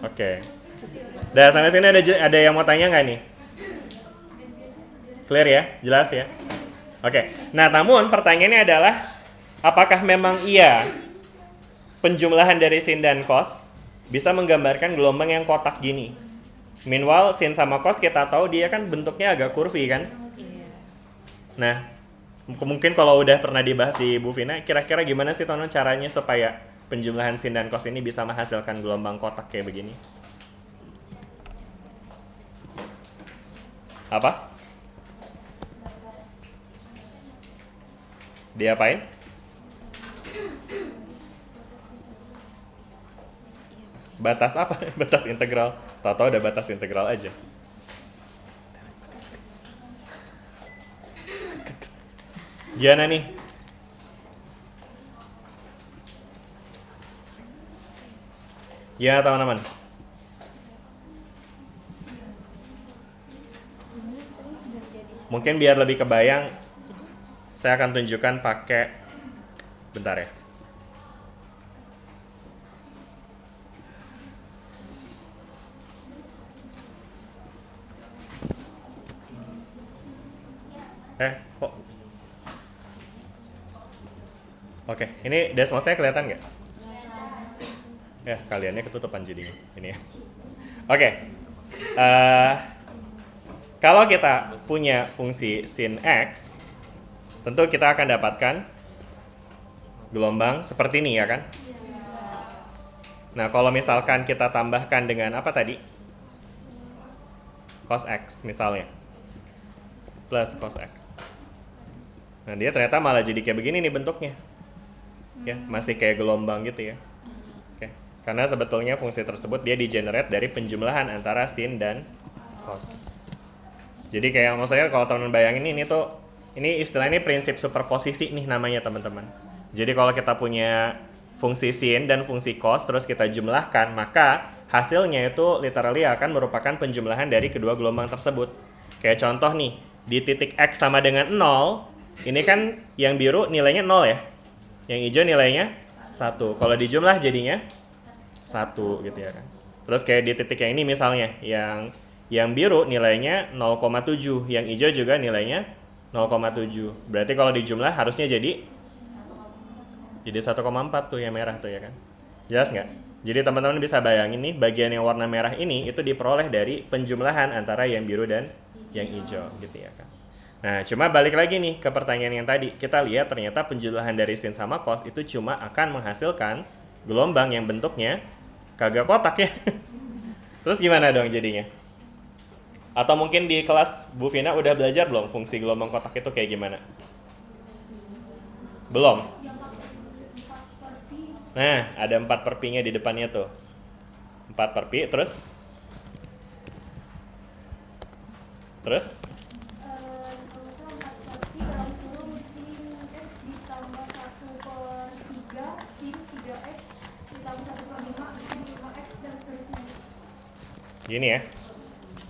Oke. Dah sampai sini ada yang mau tanya nggak nih? Clear ya, jelas ya? Oke. Nah namun pertanyaannya adalah, apakah memang iya penjumlahan dari sin dan cos bisa menggambarkan gelombang yang kotak gini. Meanwhile sin sama cos kita tahu dia kan bentuknya agak kurvi kan. Iya. Nah, mungkin kalau udah pernah dibahas di Bu Vina, kira-kira gimana sih teman-teman caranya supaya penjumlahan sin dan cos ini bisa menghasilkan gelombang kotak kayak begini? Apa? Diapain? Batas apa? Batas integral. Tahu-tahu ada batas integral aja. Gimana nih? Ya teman-teman. Mungkin biar lebih kebayang, saya akan tunjukkan pakai, bentar ya. Kok? Oke, ini Desmosnya kelihatan nggak? Ya, kaliannya ketutupan jadinya. Ini ya. Oke. Kalau kita punya fungsi sin x, tentu kita akan dapatkan gelombang seperti ini ya kan? Nah, kalau misalkan kita tambahkan dengan apa tadi? Cos x misalnya. Plus cos x. Nah, dia ternyata malah jadi kayak begini nih bentuknya. Ya, masih kayak gelombang gitu ya. Oke. Karena sebetulnya fungsi tersebut dia di-generate dari penjumlahan antara sin dan cos. Jadi kayak maksudnya kalau teman-teman bayangin ini istilahnya prinsip superposisi nih namanya teman-teman. Jadi kalau kita punya fungsi sin dan fungsi cos terus kita jumlahkan, maka hasilnya itu literally akan merupakan penjumlahan dari kedua gelombang tersebut. Kayak contoh nih, di titik x sama dengan 0, ini kan yang biru nilainya 0 ya. Yang hijau nilainya 1. Kalau dijumlah jadinya 1 gitu ya kan. Terus kayak di titik yang ini misalnya, yang biru nilainya 0,7, yang hijau juga nilainya 0,7. Berarti kalau dijumlah harusnya jadi 1,4 tuh yang merah tuh ya kan. Jelas nggak? Jadi teman-teman bisa bayangin nih bagian yang warna merah ini itu diperoleh dari penjumlahan antara yang biru dan yang hijau gitu ya kan. Nah, cuma balik lagi nih ke pertanyaan yang tadi. Kita lihat ternyata penjumlahan dari sin sama cos itu cuma akan menghasilkan gelombang yang bentuknya kagak kotak ya. Terus gimana dong jadinya? Atau mungkin di kelas Bu Vina udah belajar belum fungsi gelombang kotak itu kayak gimana? Belum? Nah, ada 4/pi-nya di depannya tuh. 4/pi, terus? Terus? Gini ya.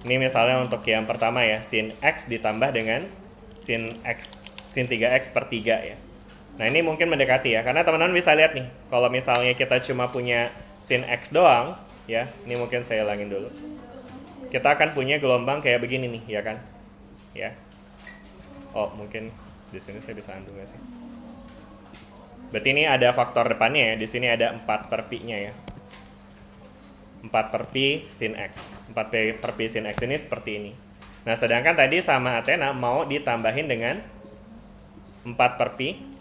Ini misalnya untuk yang pertama ya, sin x ditambah dengan sin 3x per 3 ya. Nah, ini mungkin mendekati ya, karena teman-teman bisa lihat nih, kalau misalnya kita cuma punya sin x doang, ya, ini mungkin saya ulangin dulu. Kita akan punya gelombang kayak begini nih, ya kan? Ya. Oh, mungkin di sini saya bisa undo nggak sih? Berarti ini ada faktor depannya ya, di sini ada 4/pi-nya ya. 4/pi sin x. 4/pi sin x ini seperti ini. Nah, sedangkan tadi sama Athena mau ditambahin dengan 4/pi.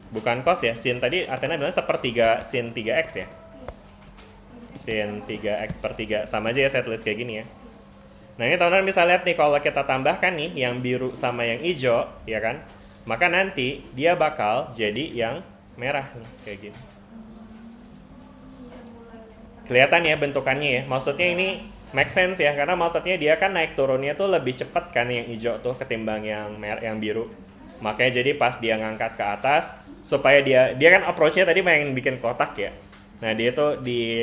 Bukan cos ya, sin tadi Athena bilang 1/3 sin 3x ya. Sin 3x per 3. Sama aja ya saya tulis kayak gini ya. Nah, ini teman-teman bisa lihat nih kalau kita tambahkan nih yang biru sama yang hijau, ya kan? Maka nanti dia bakal jadi yang merah nih, kayak gini. Kelihatan ya bentukannya ya. Maksudnya ini make sense ya, karena maksudnya dia kan naik turunnya tuh lebih cepat kan yang hijau tuh ketimbang yang biru. Makanya jadi pas dia ngangkat ke atas supaya dia kan approach-nya tadi pengen bikin kotak ya. Nah, dia tuh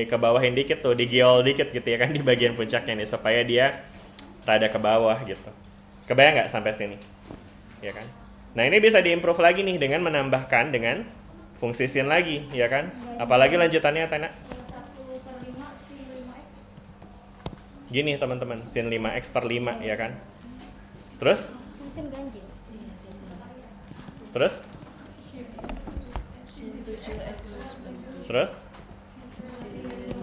kebawahin dikit tuh, digiol dikit gitu ya kan di bagian puncaknya nih supaya dia rada ke bawah gitu. Kebayang nggak sampai sini? Ya kan? Nah, ini bisa diimprove lagi nih dengan menambahkan dengan fungsi sin lagi, ya kan? Apalagi lanjutannya Tana? Gini teman-teman, sin 5x per 5 ya kan. Terus? Sin ganjil. Terus? Sin 7x Terus?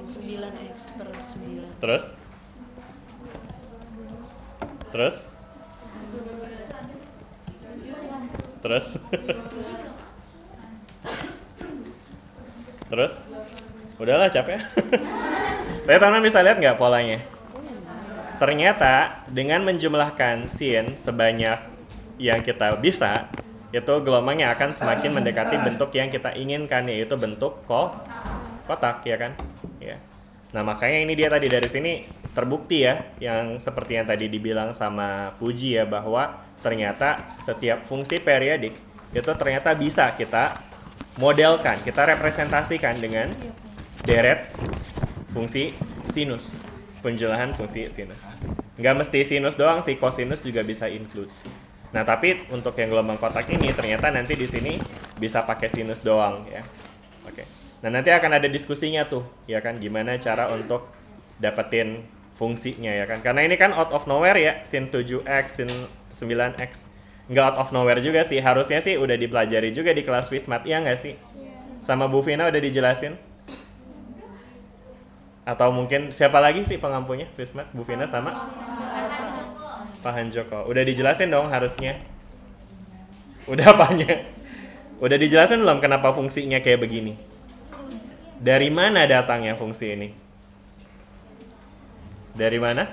Sin 9x/9. Terus? Terus? Terus? Terus? Udahlah capek. Tapi teman-teman bisa lihat nggak polanya? Ternyata dengan menjumlahkan sin sebanyak yang kita bisa, itu gelombangnya akan semakin mendekati bentuk yang kita inginkan, yaitu bentuk kotak, ya kan? Ya. Nah makanya ini dia tadi dari sini terbukti ya, yang seperti yang tadi dibilang sama Puji ya, bahwa ternyata setiap fungsi periodik itu ternyata bisa kita modelkan, kita representasikan dengan deret fungsi sinus, penjelasan fungsi sinus. Nggak mesti sinus doang sih, kosinus juga bisa include sih. Nah tapi untuk yang gelombang kotak ini ternyata nanti di sini bisa pakai sinus doang ya. Oke. Nah nanti akan ada diskusinya tuh, ya kan, gimana cara untuk dapetin fungsinya ya kan. Karena ini kan out of nowhere ya, sin 7x, sin 9x. Nggak out of nowhere juga sih, harusnya sih udah dipelajari juga di kelas Wismat, ya nggak sih? Sama Bu Vina udah dijelasin? Atau mungkin siapa lagi sih pengampunya Wismat? Bu Vina sama Pak Hanjoko. Udah dijelasin dong harusnya. Udah apanya? Udah dijelasin belum kenapa fungsinya kayak begini? Dari mana datangnya fungsi ini? Dari mana?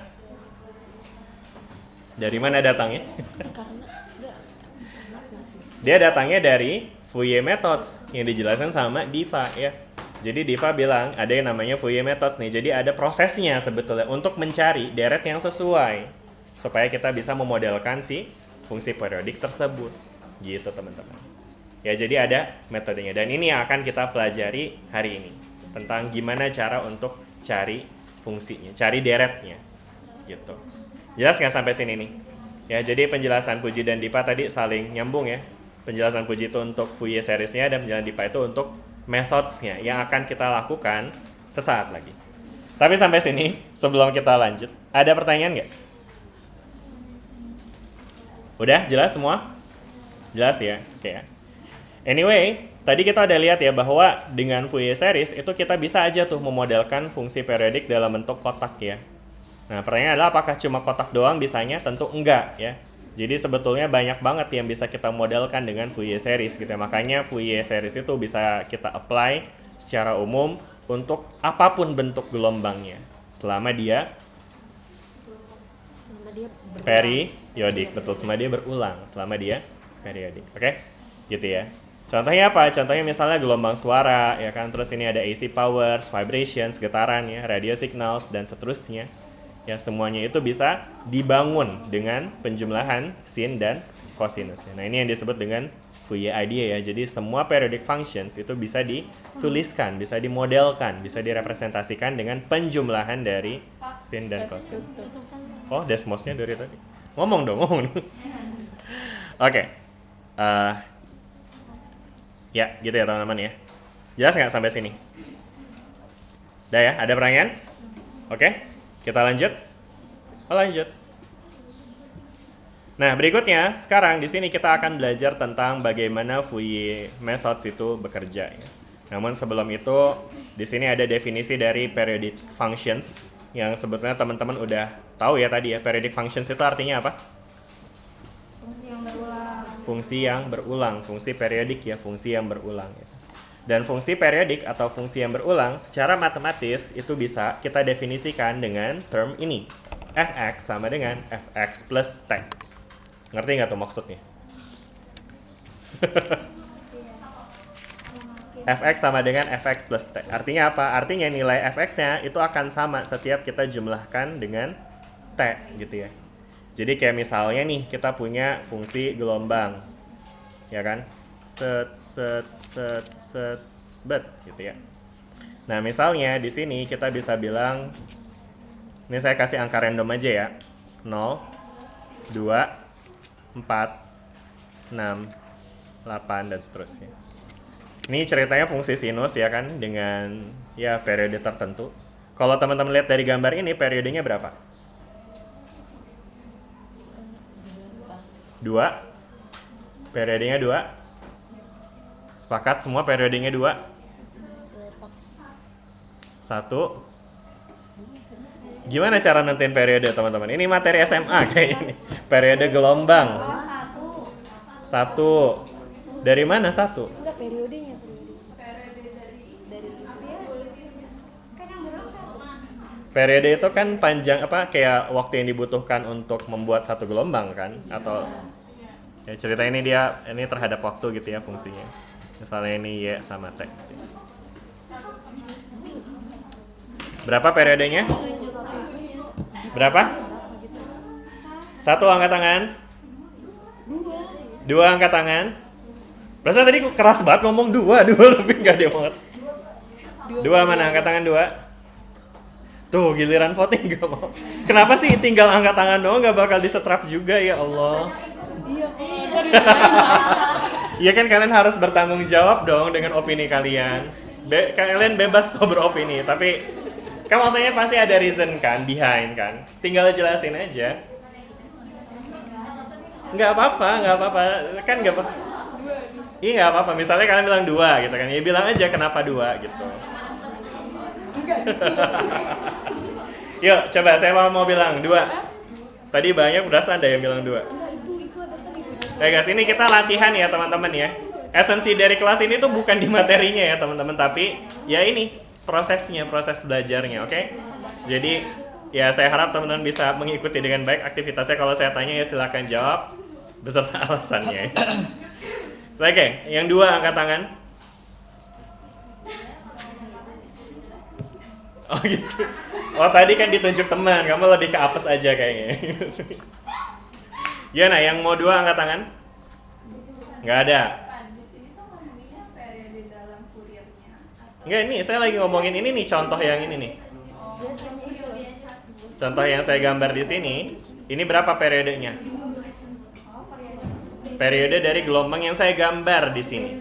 Dari mana datangnya? Dia datangnya dari Fourier methods yang dijelaskan sama Diva ya. Jadi Diva bilang ada yang namanya Fourier methods nih. Jadi ada prosesnya sebetulnya untuk mencari deret yang sesuai supaya kita bisa memodelkan si fungsi periodik tersebut. Gitu teman-teman. Ya jadi ada metodenya dan ini yang akan kita pelajari hari ini tentang gimana cara untuk cari fungsinya, cari deretnya. Gitu. Jelas nggak sampai sini nih? Ya jadi penjelasan Puji dan Dipa tadi saling nyambung ya. Penjelasan Puji itu untuk Fourier seriesnya dan penjelasan Dipa itu untuk methodsnya yang akan kita lakukan sesaat lagi. Tapi sampai sini sebelum kita lanjut, ada pertanyaan nggak? Udah jelas semua? Jelas ya? Oke ya. Anyway, tadi kita udah lihat ya bahwa dengan Fourier series itu kita bisa aja tuh memodelkan fungsi periodik dalam bentuk kotak ya. Nah pertanyaannya adalah apakah cuma kotak doang bisanya? Tentu enggak ya. Jadi sebetulnya banyak banget yang bisa kita modelkan dengan Fourier series gitu ya. Makanya Fourier series itu bisa kita apply secara umum untuk apapun bentuk gelombangnya selama dia periodik, betul, selama dia berulang, selama dia periodik. Oke? Gitu ya. Contohnya apa? Contohnya misalnya gelombang suara ya kan, terus ini ada AC powers, vibrations, getaran ya, radio signals dan seterusnya. Ya semuanya itu bisa dibangun dengan penjumlahan sin dan cosinus. Nah ini yang disebut dengan Fourier idea ya. Jadi semua periodic functions itu bisa dituliskan, bisa dimodelkan, bisa direpresentasikan dengan penjumlahan dari sin dan cosinus. Oh Desmosnya dari tadi. Ngomong dong. Oke. Ya gitu ya teman-teman ya. Jelas nggak sampai sini? Udah ya, ada pertanyaan? Oke. Kita lanjut. Lanjut. Nah, berikutnya sekarang di sini kita akan belajar tentang bagaimana Fourier methods itu bekerja ya. Namun sebelum itu di sini ada definisi dari periodic functions yang sebetulnya teman-teman udah tahu ya tadi ya. Periodic functions itu artinya apa? Fungsi yang berulang, fungsi periodik ya, fungsi yang berulang ya. Dan fungsi periodik atau fungsi yang berulang secara matematis itu bisa kita definisikan dengan term ini. Fx sama dengan fx plus t. Ngerti nggak tuh maksudnya? Fx sama dengan fx plus t. Artinya apa? Artinya nilai fx-nya itu akan sama setiap kita jumlahkan dengan t gitu ya. Jadi kayak misalnya nih kita punya fungsi gelombang. Ya kan? Bet gitu ya. Nah, misalnya di sini kita bisa bilang ini saya kasih angka random aja ya. 0 2 4 6 8 dan seterusnya. Ini ceritanya fungsi sinus ya kan dengan ya periode tertentu. Kalau teman-teman lihat dari gambar ini periodenya berapa? 2. Periodenya 2. Sepakat semua periodenya 2? Sepakat. 1. Gimana cara nentuin periode teman-teman? Ini materi SMA kayak ini. Periode gelombang. 1. Dari mana 1? Enggak, periodenya. Periode itu kan panjang apa kayak waktu yang dibutuhkan untuk membuat satu gelombang kan? Atau ya cerita ini terhadap waktu gitu ya fungsinya. Misalnya ini Y sama T. Berapa periodenya? Berapa? 1 angkat tangan. 2 angkat tangan. Perasaan tadi keras banget ngomong 2 lebih nggak dia banget. 2 mana angkat tangan 2? Tuh giliran voting gak mau. Kenapa sih tinggal angkat tangan doang gak bakal disetrap juga ya Allah? Iya kan kalian harus bertanggung jawab dong dengan opini kalian. Kalian bebas kok beropini, tapi kan maksudnya pasti ada reason kan, behind kan. Tinggal jelasin aja. Nggak apa-apa. Kan nggak apa-apa. Iya nggak apa-apa. Misalnya kalian bilang 2 gitu kan, ya bilang aja kenapa 2 gitu. Yuk, coba saya mau bilang 2. Tadi banyak berasa ada yang bilang 2. Guys, ini kita latihan ya teman-teman ya. Esensi dari kelas ini tuh bukan di materinya ya teman-teman, tapi ya ini prosesnya, proses belajarnya, oke? Jadi ya saya harap teman-teman bisa mengikuti dengan baik aktivitasnya. Kalau saya tanya ya silakan jawab beserta alasannya. Oke, yang 2 angkat tangan. Oh gitu. Oh tadi kan ditunjuk teman, kamu lebih ke apes aja kayaknya. Gimana, yang mau 2 angkat tangan? Nggak ada. Nggak, ini saya lagi ngomongin ini nih, contoh yang ini nih. Contoh yang saya gambar di sini, ini berapa periodenya? Periode dari gelombang yang saya gambar di sini.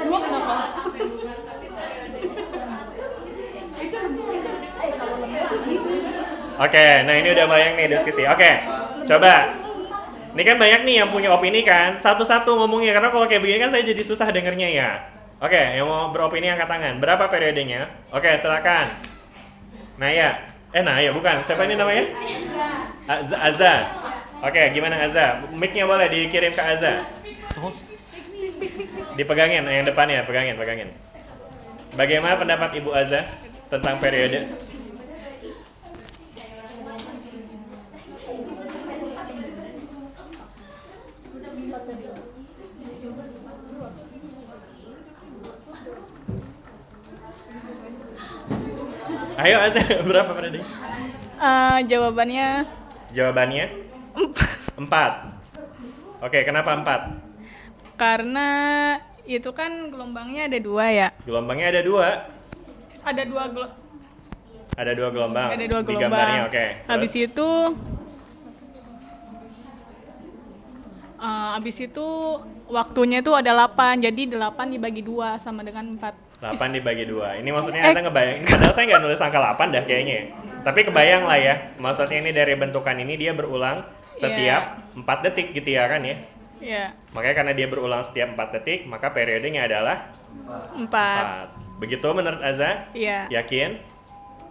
2 kenapa? Oke, nah ini udah banyak nih diskusi. Oke, coba. Ini kan banyak nih yang punya opini kan. Satu-satu ngomongnya, karena kalau kayak begini kan saya jadi susah dengernya ya. Oke, yang mau beropini angkat tangan. Berapa periodenya? Oke, silakan. Naya. Naya bukan. Siapa ini namanya? Azza. Oke, gimana Azza? Mic-nya boleh dikirim ke Azza. Dipegangin, yang depannya, pegangin. Bagaimana pendapat Ibu Azza tentang periode? Ayo Azza, berapa periode? Jawabannya Jawabannya? 4. Oke, kenapa 4? karena itu kan gelombangnya ada 2 ya. Gelombangnya ada 2. Ada 2 Ada 2 gelombang. Ada 2 Di gelombang. gambarnya, oke. Habis Terus? itu waktunya itu ada 8. Jadi 8 dibagi 2 sama dengan 4. 8 dibagi 2. Ini maksudnya Anda ngebayang. Padahal saya nggak nulis angka 8 dah kayaknya. Tapi kebayang lah ya. Maksudnya ini dari bentukan ini dia berulang setiap 4 detik gitu ya kan ya. Iya. Makanya karena dia berulang setiap 4 detik, maka periodenya adalah 4. Begitu menurut Azza? Iya. Yakin?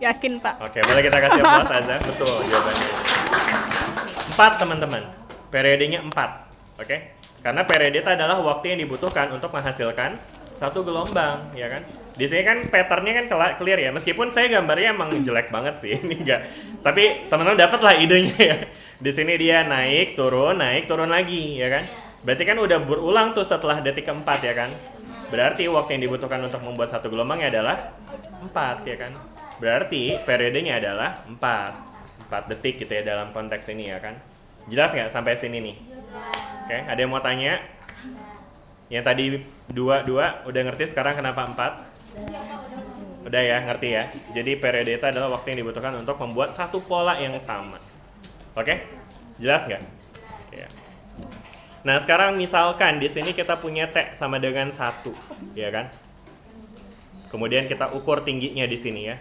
Yakin, Pak. Oke, boleh kita kasih aplaus Azza? Betul jawabannya. 4 teman-teman. Periodenya 4. Oke? Karena periode itu adalah waktu yang dibutuhkan untuk menghasilkan satu gelombang, ya kan? Di sini kan patternnya kan clear ya. Meskipun saya gambarnya emang jelek banget sih, ini enggak. Tapi teman-teman dapat lah idenya ya. Di sini dia naik, turun lagi, ya kan? Berarti kan udah berulang tuh setelah detik keempat, ya kan? Berarti waktu yang dibutuhkan untuk membuat satu gelombangnya adalah 4, ya kan? Berarti periodenya adalah 4 detik gitu ya dalam konteks ini, ya kan? Jelas nggak sampai sini nih? Oke, ada yang mau tanya? Yang tadi 2 udah ngerti, sekarang kenapa 4? Udah ya, ngerti ya. Jadi periode itu adalah waktu yang dibutuhkan untuk membuat satu pola yang sama. Oke? Jelas nggak? Oke. Nah, sekarang misalkan di sini kita punya T sama dengan 1, ya kan? Kemudian kita ukur tingginya di sini ya.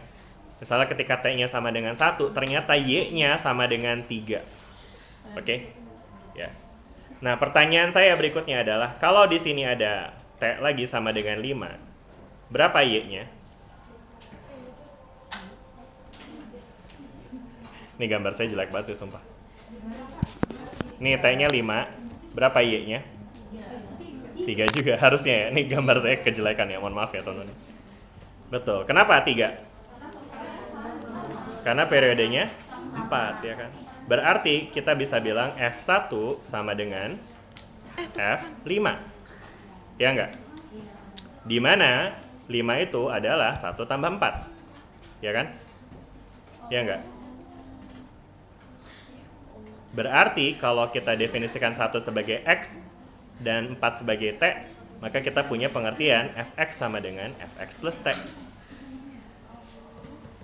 Misalnya ketika T-nya sama dengan 1, ternyata Y-nya sama dengan 3. Oke? Ya. Nah, pertanyaan saya berikutnya adalah, kalau di sini ada T lagi sama dengan 5, berapa Y-nya? Ini gambar saya jelek banget sih, sumpah. Nih, T-nya 5, berapa Y-nya? 3 juga, harusnya ya. Ini gambar saya kejelekan ya, mohon maaf ya teman-teman. Betul, kenapa 3? Karena periodenya 4, ya kan? Berarti kita bisa bilang F1 sama dengan F5. Ya enggak? Dimana 5 itu adalah 1 tambah 4. Ya kan? Ya enggak? Berarti kalau kita definisikan 1 sebagai X dan 4 sebagai T, maka kita punya pengertian Fx sama dengan Fx plus T.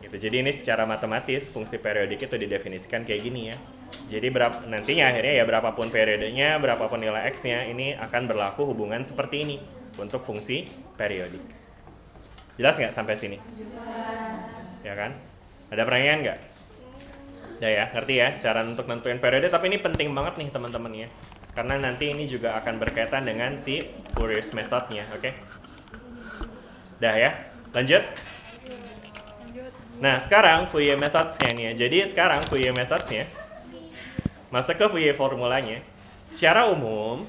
Jadi ini secara matematis fungsi periodik itu didefinisikan kayak gini ya. Jadi nantinya akhirnya ya berapapun periodenya, berapapun nilai x-nya, ini akan berlaku hubungan seperti ini untuk fungsi periodik. Jelas nggak sampai sini? Ya kan? Ada pertanyaan nggak? Udah ya, ngerti ya cara untuk nentuin periode, tapi ini penting banget nih teman-teman ya. Karena nanti ini juga akan berkaitan dengan si Fourier's methodnya, oke? Udah ya, lanjut. Nah, sekarang Fourier methods-nya nih ya. Jadi sekarang Fourier methods-nya masuk ke Fourier formulanya. Secara umum,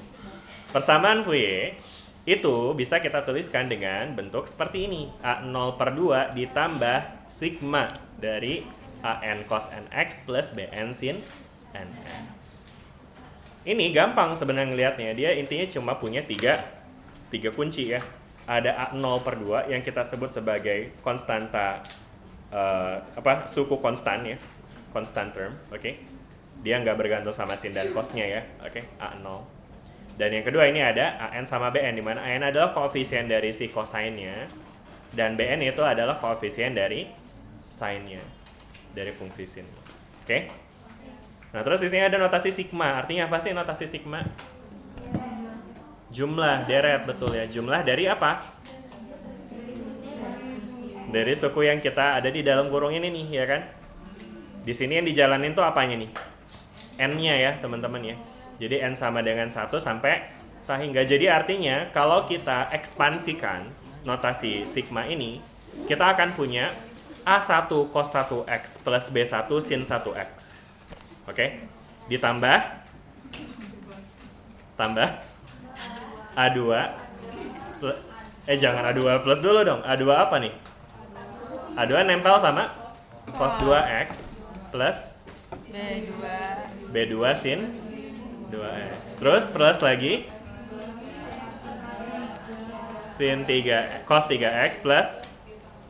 persamaan Fourier itu bisa kita tuliskan dengan bentuk seperti ini. A0/2 ditambah sigma dari AN cos NX plus BN sin NX. Ini gampang sebenarnya ngelihatnya. Dia intinya cuma punya tiga kunci ya. Ada A0/2 yang kita sebut sebagai konstanta suku konstan ya, constant term, oke? Dia nggak bergantung sama sin dan cosnya ya, oke? A0. Dan yang kedua ini ada AN sama BN, di mana AN adalah koefisien dari si kosinnya, dan BN itu adalah koefisien dari sinnya, dari fungsi sin, oke? Nah terus di sini ada notasi sigma, artinya apa sih notasi sigma? Jumlah deret, betul ya, jumlah dari apa? Dari suku yang kita ada di dalam kurung ini nih, ya kan? Di sini yang dijalanin tuh apanya nih? N-nya ya, teman-teman ya. Jadi N sama dengan 1 sampai tak hingga. Jadi artinya kalau kita ekspansikan notasi sigma ini, kita akan punya A1 cos 1x plus B1 sin 1x. Oke? Ditambah A2 jangan A2 plus dulu dong. A2 apa nih? A2 nempel sama cos 2x plus B2 sin 2x. Terus plus lagi sin 3 cos 3x plus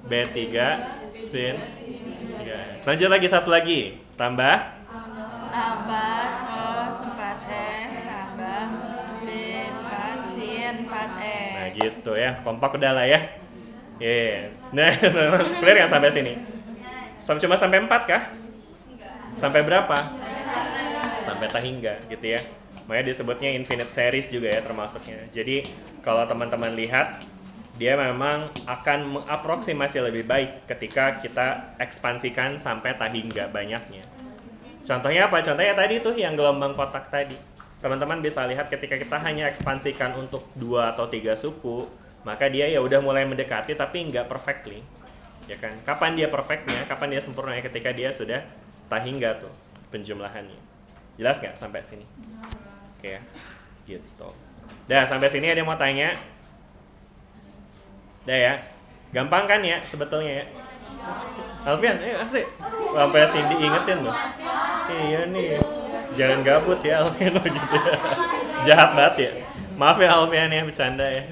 B3 sin 3x. Lanjut lagi satu lagi. Tambah cos 4x tambah B4 sin 4x. Nah gitu ya, kompak udah lah ya. Nah, clear nggak sampai sini? Cuma sampai 4 kah? Sampai berapa? Sampai tak hingga gitu ya. Makanya disebutnya infinite series juga ya termasuknya. Jadi kalau teman-teman lihat, dia memang akan mengaproksimasi lebih baik ketika kita ekspansikan sampai tak hingga banyaknya. Contohnya apa? Contohnya tadi tuh yang gelombang kotak tadi. Teman-teman bisa lihat ketika kita hanya ekspansikan untuk 2 atau 3 suku, maka dia ya udah mulai mendekati tapi nggak perfectly, ya kan? Kapan dia perfectnya? Kapan dia sempurnanya? Ketika dia sudah tak hingga tuh penjumlahannya. Jelas nggak sampai sini? Oke ya, gitu. Dah sampai sini ada yang mau tanya? Dah ya, gampang kan ya sebetulnya ya? Alfian, asik. Sampai Cindy ingetin loh. Iya nih, jangan gabut ya Alfian lo gitu ya. Jahat banget ya. Maaf ya Alfian ya, bercanda ya.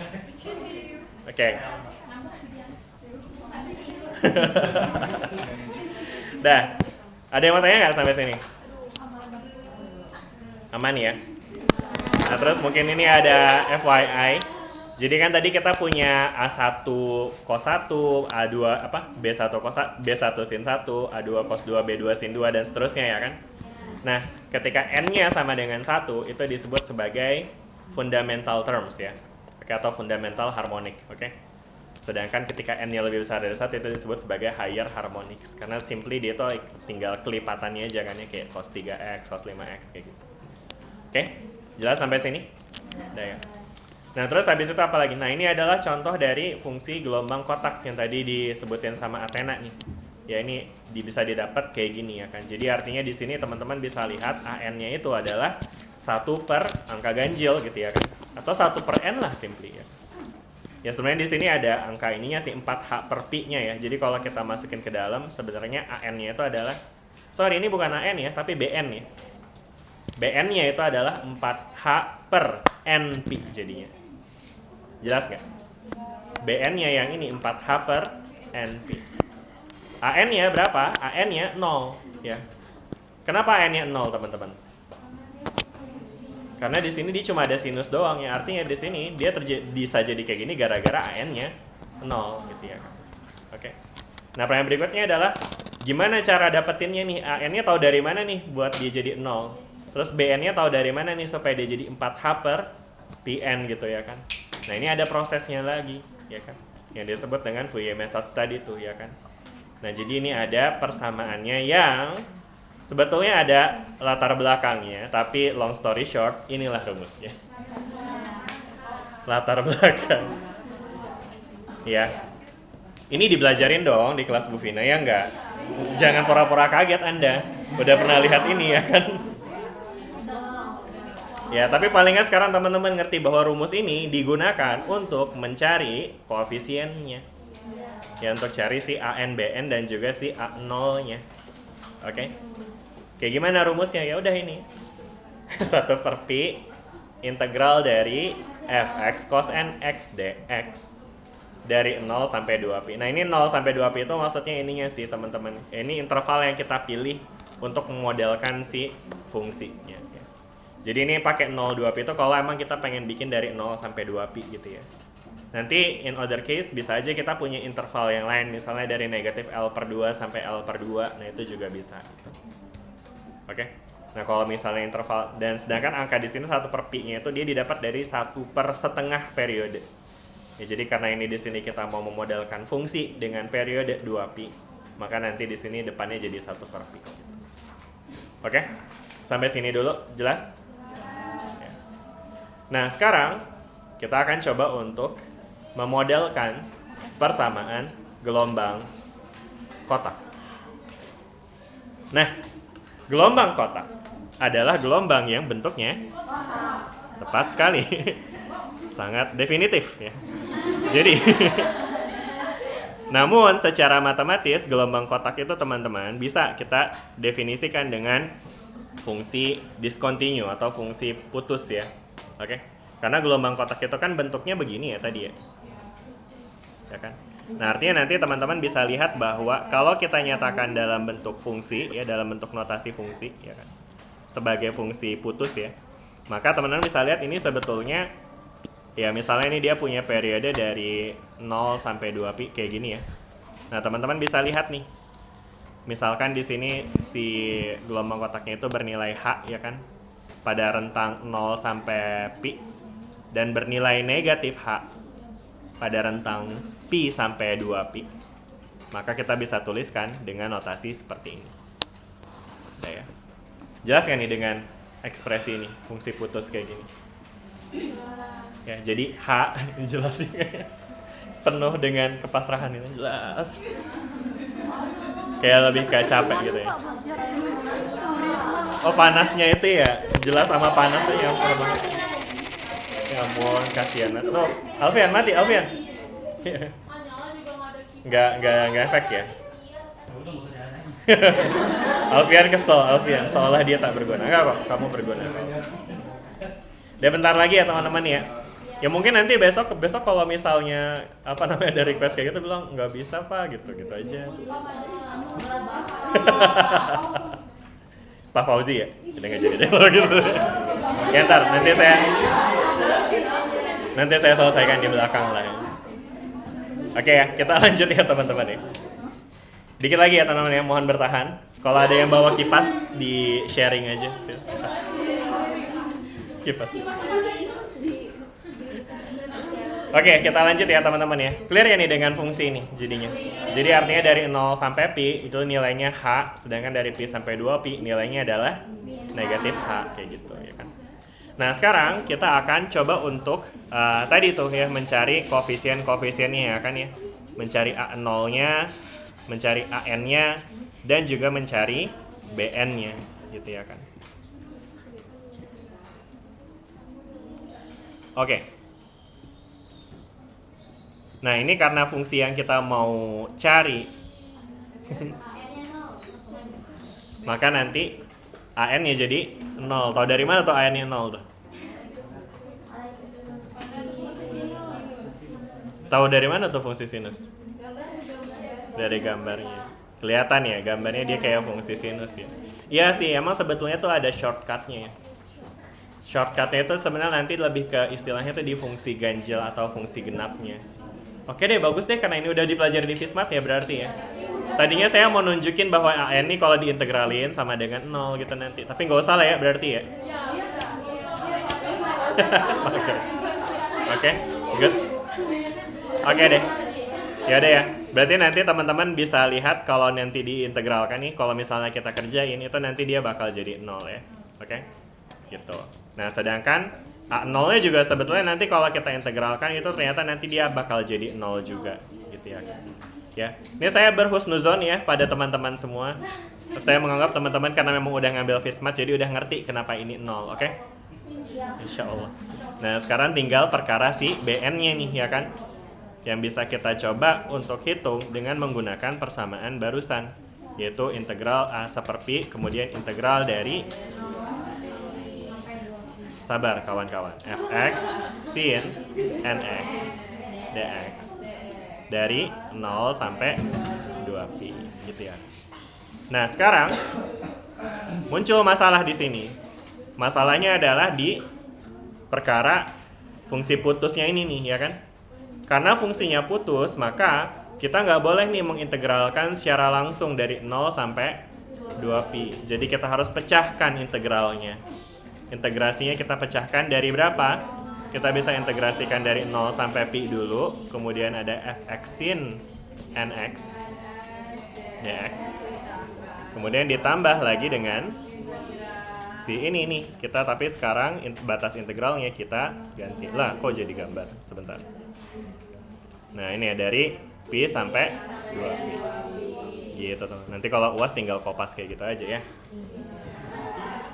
Oke. Dah. Ada yang mau tanya nggak sampai sini? Aman ya? Nah terus mungkin ini ada FYI. Jadi kan tadi kita punya A1 cos 1, A2 B1 cos B1 sin 1, A2 cos 2, B2 sin 2 dan seterusnya ya kan? Nah, ketika N-nya sama dengan 1 itu disebut sebagai fundamental terms ya. Atau fundamental harmonic, oke? Sedangkan ketika N-nya lebih besar dari 1 itu disebut sebagai higher harmonics. Karena simply dia itu tinggal kelipatannya aja kan ya, kayak cos 3x, cos 5x kayak gitu. Oke? Jelas sampai sini? Udah ya. Nah, terus habis itu apa lagi? Nah, ini adalah contoh dari fungsi gelombang kotak yang tadi disebutin sama Athena nih. Ya, ini bisa didapat kayak gini ya kan. Jadi artinya di sini teman-teman bisa lihat AN-nya itu adalah 1 per angka ganjil gitu ya kan. Atau 1 per N lah simply ya. Ya sebenarnya di sini ada angka ininya sih 4H per Pi-nya ya. Jadi kalau kita masukin ke dalam sebenarnya AN-nya itu adalah, sorry ini bukan AN ya, tapi BN ya. BN-nya itu adalah 4H per N Pi jadinya. Jelas nggak? BN-nya yang ini 4H per N Pi. AN-nya berapa? AN-nya 0 ya. Kenapa AN-nya 0 teman-teman? Karena di sini dia cuma ada sinus doang ya. Artinya di sini dia bisa jadi kayak gini gara-gara AN-nya 0 gitu ya kan. Oke. Nah, pertanyaan berikutnya adalah gimana cara dapetinnya nih? AN-nya tahu dari mana nih buat dia jadi 0? Terus BN-nya tahu dari mana nih supaya dia jadi 4H per PN gitu ya kan. Nah, ini ada prosesnya lagi ya kan. Yang disebut dengan Fourier method study tuh ya kan. Nah, jadi ini ada persamaannya yang sebetulnya ada latar belakangnya, tapi long story short, inilah rumusnya. Latar belakang. Ya. Ini dibelajarin dong di kelas Bu Vina ya enggak? Jangan pura-pura kaget Anda. Udah pernah lihat ini ya kan? Ya, tapi paling nggak sekarang teman-teman ngerti bahwa rumus ini digunakan untuk mencari koefisiennya. Ya, untuk cari si AN, BN, dan juga si A0-nya. Oke? Kayak gimana rumusnya? Ya udah ini. 1 per Pi integral dari fx cos nx dx dari 0 sampai 2pi. Nah, ini 0 sampai 2pi itu maksudnya ininya sih, teman-teman. Ini interval yang kita pilih untuk memodelkan si fungsinya. Jadi ini pakai 0, 2pi itu kalau emang kita pengen bikin dari 0 sampai 2pi gitu ya. Nanti in other case bisa aja kita punya interval yang lain, misalnya dari negatif L per 2 sampai L per 2, nah itu juga bisa gitu. Oke. Nah, kalau misalnya interval, dan sedangkan angka di sini 1 per pi-nya itu dia didapat dari 1 per setengah periode. Ya, jadi karena ini di sini kita mau memodelkan fungsi dengan periode 2pi, maka nanti di sini depannya jadi 1 per pi gitu. Oke? Sampai sini dulu, jelas? Nah, sekarang kita akan coba untuk memodelkan persamaan gelombang kotak. Nah, gelombang kotak adalah gelombang yang bentuknya tepat sekali. Sangat definitif ya. Jadi, namun secara matematis gelombang kotak itu teman-teman bisa kita definisikan dengan fungsi discontinue atau fungsi putus ya. Oke, karena gelombang kotak itu kan bentuknya begini ya tadi ya. Ya kan? Nah, artinya nanti teman-teman bisa lihat bahwa kalau kita nyatakan dalam bentuk fungsi ya, dalam bentuk notasi fungsi ya kan, sebagai fungsi putus ya, maka teman-teman bisa lihat ini sebetulnya ya, misalnya ini dia punya periode dari 0 sampai 2pi kayak gini ya. Nah, teman-teman bisa lihat nih. Misalkan di sini si gelombang kotaknya itu bernilai H ya kan, pada rentang 0 sampai pi, dan bernilai negatif H pada rentang pi sampai 2pi. Maka kita bisa tuliskan dengan notasi seperti ini. Nah, ya. Jelas kan nih dengan ekspresi ini, fungsi putus kayak gini. Ya, jadi H jelas penuh dengan kepasrahan ini, jelas. Kayak lebih kayak capek gitu ya. Oh, panasnya itu ya, jelas sama panasnya yang banget. Ya ampun, kasihan. Tuh, Alfian mati, Alfian. Nggak efek ya. Alfian kesel, Alfian, seolah dia tak berguna. Enggak kok, kamu berguna. Udah bentar lagi ya teman-teman ya. Ya mungkin nanti besok kalau misalnya ada request kayak gitu bilang nggak bisa Pak gitu aja. Pak Fauzi ya, udah nggak jadi deh gitu. Ya ntar nanti saya selesaikan di belakang lah. Oke ya, kita lanjut ya teman-teman ya. Dikit lagi ya teman-teman ya, mohon bertahan. Kalau ada yang bawa kipas di sharing aja. Kipas. Oke, kita lanjut ya teman-teman ya. Clear ya nih dengan fungsi ini jadinya. Jadi artinya dari 0 sampai pi itu nilainya H, sedangkan dari pi sampai 2pi nilainya adalah negatif H kayak gitu ya kan. Nah, sekarang kita akan coba untuk tadi tuh ya mencari koefisien-koefisiennya ya kan ya. Mencari A0-nya, mencari AN-nya, dan juga mencari BN-nya gitu ya kan. Oke. Nah, ini karena fungsi yang kita mau cari maka nanti AN-nya jadi 0. Tahu dari mana tuh AN-nya 0 tuh? Tahu dari mana tuh fungsi sinus? Dari gambarnya. Kelihatan ya, gambarnya dia kayak fungsi sinus ya. Iya sih, emang sebetulnya tuh ada shortcut-nya ya. Shortcut-nya itu sebenarnya nanti lebih ke istilahnya tuh di fungsi ganjil atau fungsi genapnya. Oke deh, bagus deh karena ini udah dipelajari di Fismat ya berarti ya. Tadinya saya mau nunjukin bahwa AN ini kalau diintegralin sama dengan 0 gitu nanti. Tapi nggak usah lah ya berarti ya. Oke, good. Oke deh. Ya udah ya. Berarti nanti teman-teman bisa lihat kalau nanti diintegralkan nih, kalau misalnya kita kerjain itu nanti dia bakal jadi 0 ya. Oke? Gitu. Nah, sedangkan A0-nya juga sebetulnya nanti kalau kita integralkan itu ternyata nanti dia bakal jadi 0 juga gitu ya. Ya. Ini saya berhusnuzon ya pada teman-teman semua. Saya menganggap teman-teman karena memang udah ngambil Fismat jadi udah ngerti kenapa ini 0, oke? Insya Allah. Nah, sekarang tinggal perkara si BN-nya nih ya kan? Yang bisa kita coba untuk hitung dengan menggunakan persamaan barusan, yaitu integral A per Pi, kemudian integral dari sabar kawan-kawan, fx sin nx dx dari 0 sampai 2pi gitu ya. Nah, sekarang muncul masalah di sini. Masalahnya adalah di perkara fungsi putusnya ini nih ya kan? Karena fungsinya putus, maka kita nggak boleh nih mengintegralkan secara langsung dari 0 sampai 2pi. Jadi kita harus pecahkan integralnya. Integrasinya kita pecahkan dari berapa? Kita bisa integrasikan dari 0 sampai pi dulu. Kemudian ada fx sin nx dx. Kemudian ditambah lagi dengan si ini nih. Kita tapi sekarang batas integralnya kita ganti. Lah, kok jadi gambar? Sebentar. Nah, ini ya dari pi sampai 2pi. Gitu tuh. Nanti kalau UAS tinggal kopas kayak gitu aja ya.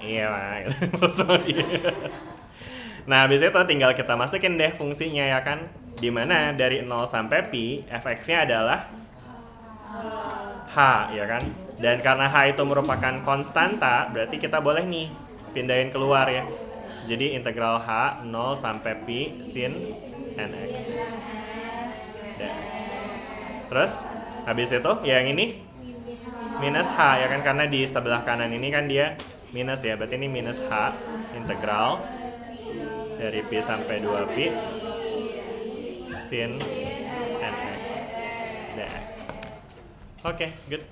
Iya lah. Nah, habis itu tinggal kita masukin deh fungsinya ya kan. Dimana dari 0 sampai pi, fx-nya adalah h ya kan. Dan karena h itu merupakan konstanta, berarti kita boleh nih pindahin keluar ya. Jadi integral h 0 sampai pi sin nx dx. Terus habis itu yang ini minus h ya kan, karena di sebelah kanan ini kan dia minus ya, berarti ini minus h integral dari pi sampai 2pi sin nx dx. Oke, good.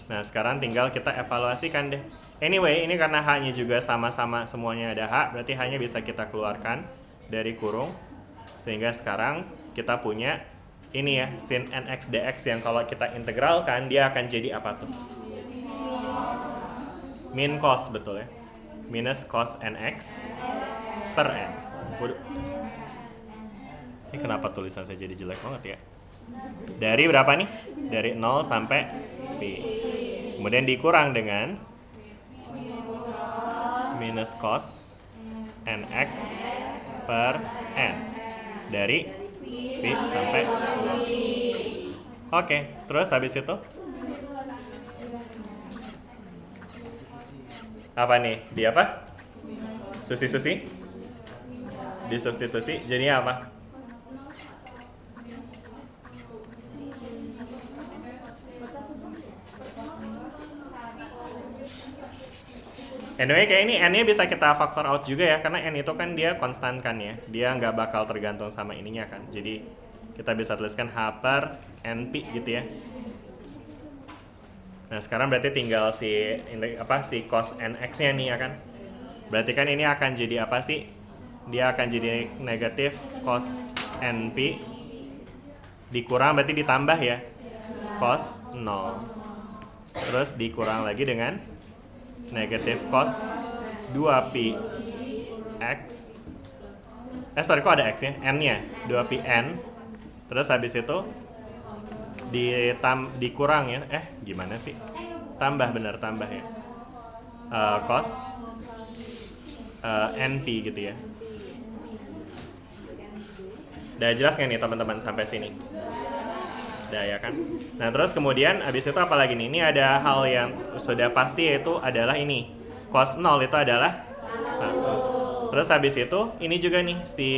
Nah, sekarang tinggal kita evaluasikan deh. Anyway, ini karena h-nya juga sama-sama semuanya ada h, berarti h-nya bisa kita keluarkan dari kurung. Sehingga sekarang kita punya ini ya, sin nx dx yang kalau kita integralkan dia akan jadi apa tuh? Min cos, betul ya. Minus cos nx per n. Waduh. Ini kenapa tulisan saya jadi jelek banget ya? Dari berapa nih? Dari 0 sampai pi. Kemudian dikurang dengan minus cos nx per n. Dari pi sampai 2pi. Oke, terus habis itu apa nih? Di apa? Susi-susi? Disubstitusi, jadinya apa? Anyway, kayak ini n-nya bisa kita factor out juga ya, karena n itu kan dia konstan kan ya, dia nggak bakal tergantung sama ininya kan. Jadi kita bisa tuliskan h per np gitu ya. Nah, sekarang berarti tinggal si cos nx-nya nih ya kan. Berarti kan ini akan jadi apa sih? Dia akan jadi negatif cos np dikurang berarti ditambah ya cos 0. Terus dikurang lagi dengan negatif cos 2pi X. Sorry, kok ada X nya? N-nya 2pi N. Terus habis itu dikurang ya. Gimana sih? Tambah, bener, tambah ya. Cos NP gitu ya. Udah jelas nggak nih teman-teman sampai sini? Udah ya kan? Nah terus kemudian habis itu apa lagi nih? Ini ada hal yang sudah pasti, yaitu adalah ini. Cos 0 itu adalah 1. Terus habis itu ini juga nih, si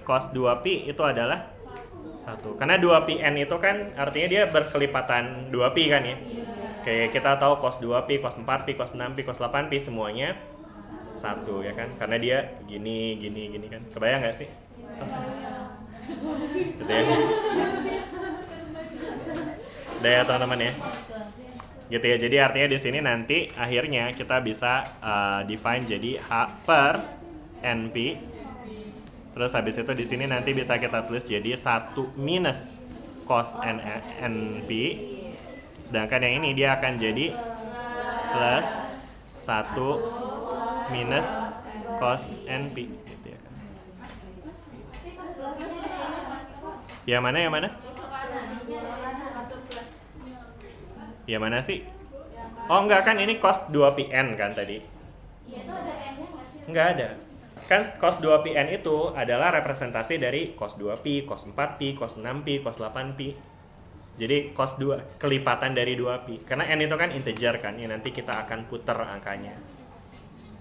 cos 2pi itu adalah 1. Karena 2pi N itu kan artinya dia berkelipatan 2pi kan ya. Kayak kita tahu cos 2pi, cos 4pi, cos 6pi, cos 8pi semuanya 1 ya kan. Karena dia gini kan. Kebayang nggak sih? Gitu ya. Udah ya teman-teman ya. Gitu ya. Jadi artinya di sini nanti akhirnya kita bisa define jadi H per NP. Terus habis itu di sini nanti bisa kita tulis jadi 1 minus cos NP. Sedangkan yang ini dia akan jadi plus 1 minus cos NP gitu ya kan. Yang mana? Yang mana sih? Oh enggak, kan ini cos 2pi N kan tadi? Enggak ada. Kan cos 2pi N itu adalah representasi dari cos 2pi, cos 4pi, cos 6pi, cos 8pi. Jadi cos 2 kelipatan dari 2pi. Karena N itu kan integer kan, yang nanti kita akan puter angkanya.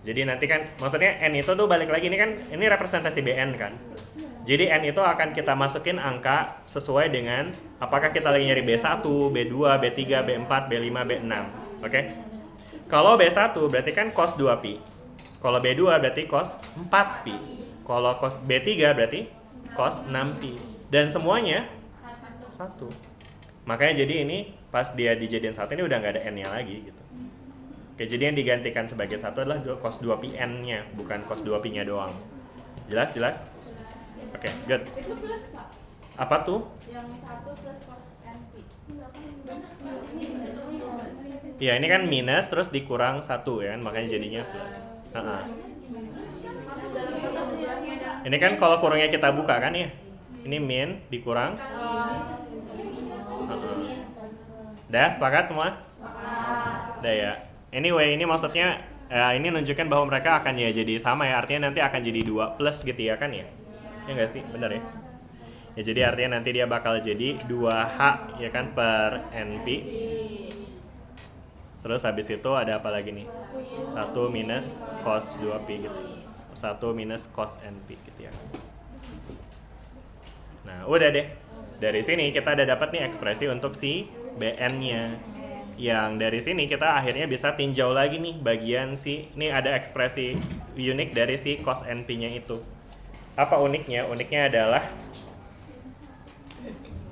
Jadi nanti kan maksudnya N itu tuh balik lagi, ini representasi Bn kan. Jadi N itu akan kita masukin angka sesuai dengan apakah kita lagi nyari B1, B2, B3, B4, B5, B6. Oke? Kalau B1 berarti kan cos 2pi. Kalau B2 berarti cos 4pi. Kalau cos B3 berarti cos 6pi. Dan semuanya 1. Makanya jadi ini pas dia dijadiin 1 ini udah nggak ada N-nya lagi gitu. Oke, jadi yang digantikan sebagai 1 adalah cos 2pi N-nya, bukan cos 2pi-nya doang. Jelas? Oke, good. Itu plus, Pak. Apa tuh? Yang 1 plus cos NP. Ya, ini kan minus terus dikurang 1 ya kan, makanya jadinya plus. Ini kan kalau kurangnya kita buka kan ya. Ini min dikurang. Udah, sepakat semua? Udah ya. Anyway, ini maksudnya ini nunjukkan bahwa mereka akan ya jadi sama ya. Artinya nanti akan jadi 2 plus gitu ya kan ya. Ya nggak sih? Bener ya? Ya jadi artinya nanti dia bakal jadi 2H ya kan per NP. Terus habis itu ada apa lagi nih? 1 minus cos 2pi gitu. 1 minus cos NP gitu ya. Nah, udah deh. Dari sini kita ada dapat nih ekspresi untuk si Bn-nya. Yang dari sini kita akhirnya bisa tinjau lagi nih bagian ini ada ekspresi unik dari si cos NP-nya itu. Apa uniknya? Uniknya adalah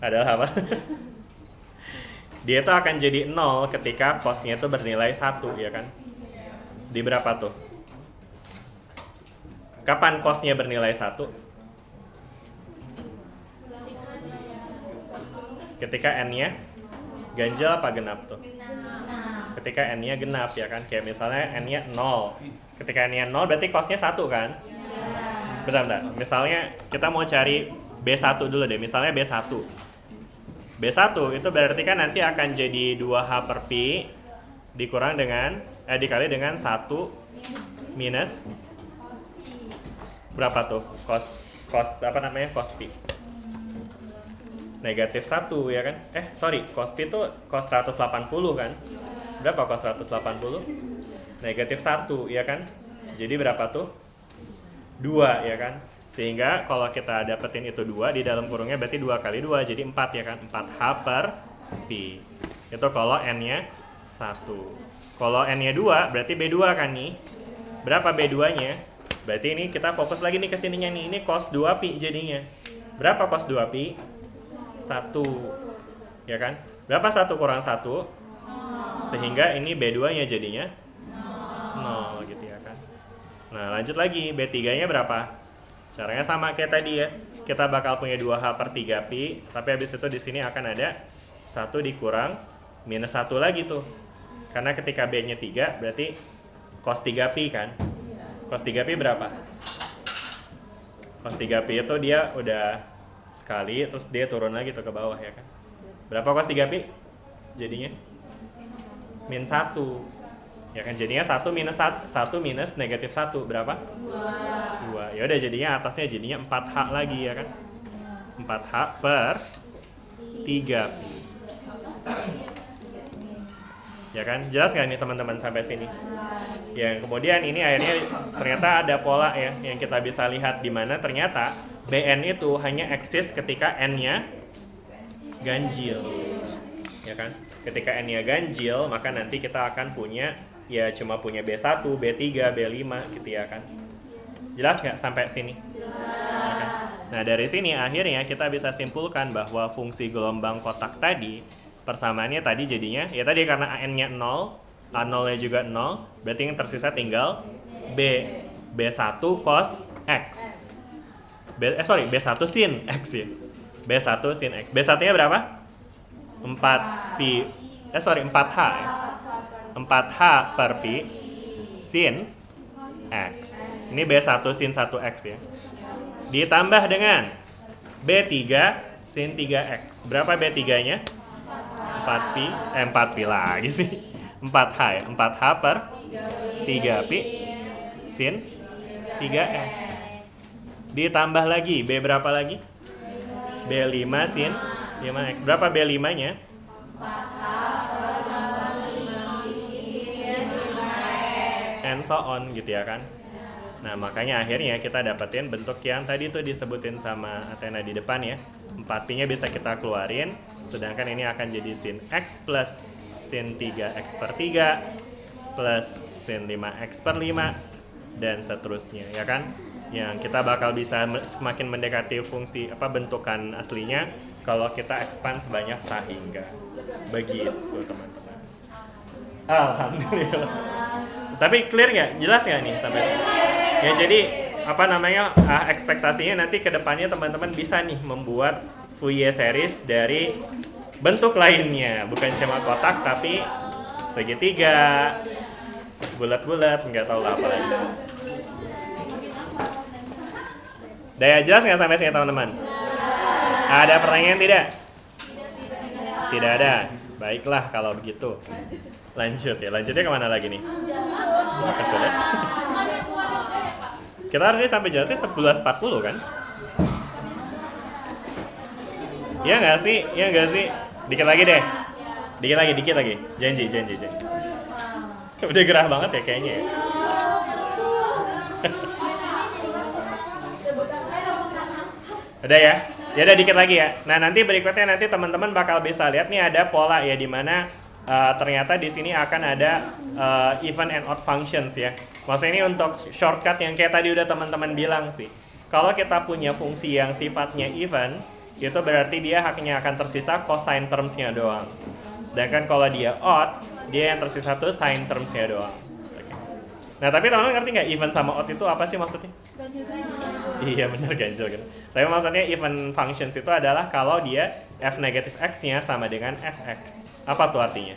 apa? Dia tuh akan jadi 0 ketika cos-nya itu bernilai 1 ya kan? Di berapa tuh? Kapan cos-nya bernilai 1? Ketika N-nya ganjil apa genap tuh? Ketika N-nya genap ya kan? Kayak misalnya N-nya 0. Ketika N-nya 0 berarti cos-nya 1 kan? Bentar. Misalnya kita mau cari B1 dulu deh. Misalnya B1. B1 itu berarti kan nanti akan jadi 2H per Pi dikurang dengan dikali dengan 1 minus berapa tuh? Cos apa namanya? Cos Pi. Negatif 1 ya kan? Cos Pi itu cos 180 kan? Berapa cos 180? Negatif 1 ya kan? Jadi berapa tuh? 2 ya kan? Sehingga kalau kita dapetin itu 2 di dalam kurungnya berarti 2 kali 2 jadi 4 ya kan? 4H per Pi. Itu kalau N-nya 1. Kalau N-nya 2 berarti B2 kan nih? Berapa B2-nya? Berarti ini kita fokus lagi nih ke sininya nih. Ini cos 2pi jadinya. Berapa cos 2pi? 1. Ya kan? Berapa 1 kurang 1? Sehingga ini B2-nya jadinya 0 gitu ya kan. Nah, lanjut lagi. B3-nya berapa? Caranya sama kayak tadi ya. Kita bakal punya 2H per 3pi, tapi habis itu di sini akan ada 1 dikurang minus 1 lagi tuh. Karena ketika B-nya 3 berarti cos 3pi kan. Cos 3pi berapa? Cos 3pi itu dia udah sekali, terus dia turun lagi tuh ke bawah ya kan. Berapa cos 3pi? Jadinya min 1. Ya kan, jadinya 1 minus negatif 1 berapa? 2. Ya udah jadinya atasnya jadinya 4H lagi ya kan. 4H per 3pi. Ya kan, jelas nggak nih teman-teman sampai sini? Yang kemudian ini akhirnya ternyata ada pola ya yang kita bisa lihat di mana ternyata Bn itu hanya eksis ketika n-nya ganjil. Ya kan? Ketika n-nya ganjil, maka nanti kita akan punya ya cuma punya B1, B3, B5 gitu ya kan. Jelas nggak sampai sini? Ya kan? Nah, dari sini akhirnya kita bisa simpulkan bahwa fungsi gelombang kotak tadi persamaannya tadi jadinya ya tadi karena n-nya 0, A0-nya juga 0, berarti yang tersisa tinggal B1 cos X. B1 sin X ya. B1 sin X. B1-nya berapa? 4h ya. 4h per pi sin X. Ini B1 sin 1X ya. Ditambah dengan B3 sin 3X. Berapa B3-nya? 4pi lagi sih. 4h ya. 4h per 3pi sin 3X. Ditambah lagi B berapa lagi? B5 sin 5X. Berapa B5-nya? And so on gitu ya kan. Nah, makanya akhirnya kita dapetin bentuk yang tadi tuh disebutin sama Athena di depan ya. 4pi-nya bisa kita keluarin, sedangkan ini akan jadi sin X plus sin 3X per 3 plus sin 5X per 5 dan seterusnya ya kan. Yang kita bakal bisa semakin mendekati fungsi bentukan aslinya kalau kita expand sebanyak tak hingga. Begitu teman-teman. Alhamdulillah. Tapi clear nggak? Jelas nggak nih sampai sini? Ya jadi ekspektasinya nanti ke depannya teman-teman bisa nih membuat Fourier series dari bentuk lainnya, bukan cuma kotak tapi segitiga, bulat-bulat, nggak tahu lah apa lagi. Udah jelas nggak sampai sini teman-teman? Ada pertanyaan tidak? Tidak ada. Baiklah kalau begitu. Lanjut ya. Lanjutnya kemana lagi nih? Apakah sudah? Kita harusnya sampai jelasnya 11.40 kan? Iya nggak sih? Iya nggak sih? Dikit lagi deh. Dikit lagi. Janji. Udah gerah banget ya kayaknya ya. Udah ya? Ya udah dikit lagi ya. Nah, nanti berikutnya nanti teman-teman bakal bisa lihat nih ada pola ya di mana ternyata di sini akan ada even and odd functions ya. Maksudnya ini untuk shortcut yang kayak tadi udah teman-teman bilang sih. Kalau kita punya fungsi yang sifatnya even, itu berarti dia hanya akan tersisa cosine terms-nya doang. Sedangkan kalau dia odd, dia yang tersisa tuh sine terms-nya doang. Oke. Nah, tapi teman-teman ngerti nggak even sama odd itu apa sih maksudnya? Iya bener ganjil kan. Tapi maksudnya even functions itu adalah kalau dia f negatif x-nya sama dengan fx. Apa tuh artinya?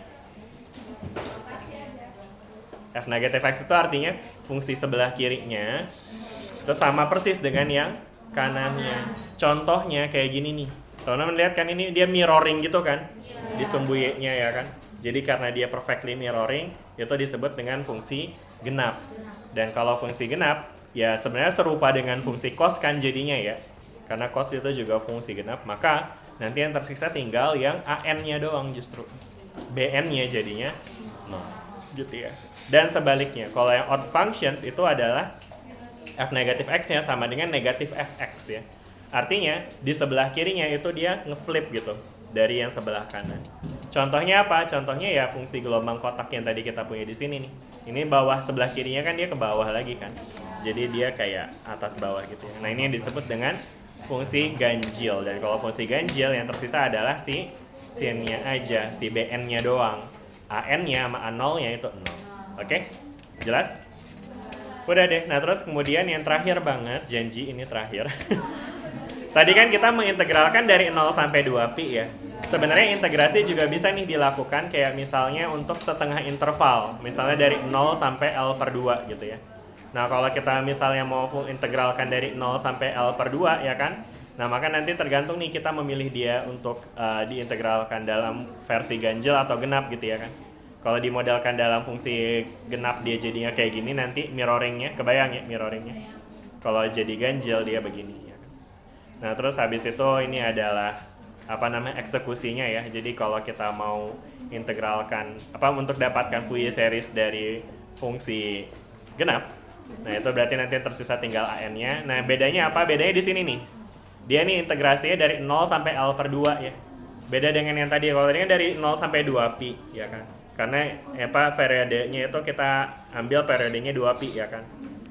F negatif x itu artinya fungsi sebelah kirinya itu sama persis dengan yang kanannya. Contohnya kayak gini nih. Teman-teman lihat kan ini dia mirroring gitu kan? Di sumbu y-nya ya kan. Jadi karena dia perfectly mirroring itu disebut dengan fungsi genap. Dan kalau fungsi genap ya sebenarnya serupa dengan fungsi cos kan jadinya ya. Karena cos itu juga fungsi genap, maka nanti yang tersisa tinggal yang an-nya doang justru. bn-nya jadinya 0 gitu ya. Dan sebaliknya, kalau yang odd functions itu adalah f negatif x-nya sama dengan negatif fx ya. Artinya di sebelah kirinya itu dia ngeflip gitu dari yang sebelah kanan. Contohnya apa? Contohnya ya fungsi gelombang kotak yang tadi kita punya di sini nih. Ini bawah sebelah kirinya kan dia ke bawah lagi kan. Jadi dia kayak atas bawah gitu ya. Nah, ini yang disebut dengan fungsi ganjil. Dan kalau fungsi ganjil yang tersisa adalah si sin-nya aja, si bn-nya doang. an-nya sama a0-nya itu 0. Oke? Jelas? Udah deh. Nah, terus kemudian yang terakhir banget, janji ini terakhir. Tadi kan kita mengintegralkan dari 0 sampai 2pi ya. Sebenarnya integrasi juga bisa nih dilakukan kayak misalnya untuk setengah interval. Misalnya dari 0 sampai L per 2 gitu ya. Nah, kalau kita misalnya mau full integralkan dari 0 sampai L per 2 ya kan. Nah, maka nanti tergantung nih kita memilih dia untuk diintegralkan dalam versi ganjil atau genap gitu ya kan. Kalau dimodelkan dalam fungsi genap dia jadinya kayak gini, nanti mirroringnya, kebayang ya mirroringnya. Kalau jadi ganjil dia begini ya kan. Nah, terus habis itu ini adalah eksekusinya ya. Jadi kalau kita mau integralkan untuk dapatkan Fourier series dari fungsi genap, nah itu berarti nanti tersisa tinggal AN-nya. Nah, bedanya apa? Bedanya di sini nih. Dia nih integrasinya dari 0 sampai L per 2 ya. Beda dengan yang tadi, kalau tadi kan dari 0 sampai 2pi ya kan. Karena periodenya itu kita ambil periodenya 2pi ya kan.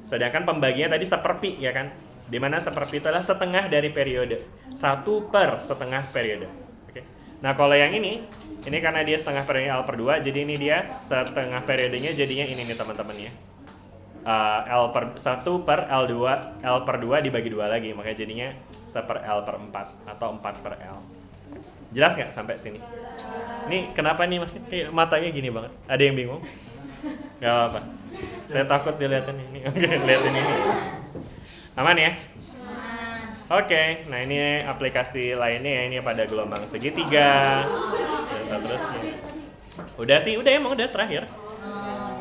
Sedangkan pembagiannya tadi seperpi ya kan. Dimana seperpi itu adalah setengah dari periode. 1 per setengah periode. Oke. Nah, kalau yang ini karena dia setengah periode L per 2, jadi ini dia setengah periodenya jadinya ini nih teman-teman ya. L per 1 per L2, L per 2 dibagi 2 lagi, makanya jadinya 1 per L per 4 atau 4 per L. Jelas nggak sampai sini? Nih kenapa nih mas? Matanya gini banget, ada yang bingung? Gak apa-apa, saya takut dilihatin ini. Oke, lihatin ini. Aman ya? Oke, nah ini aplikasi lainnya ya, ini pada gelombang segitiga dan seterusnya. Udah sih, emang udah terakhir.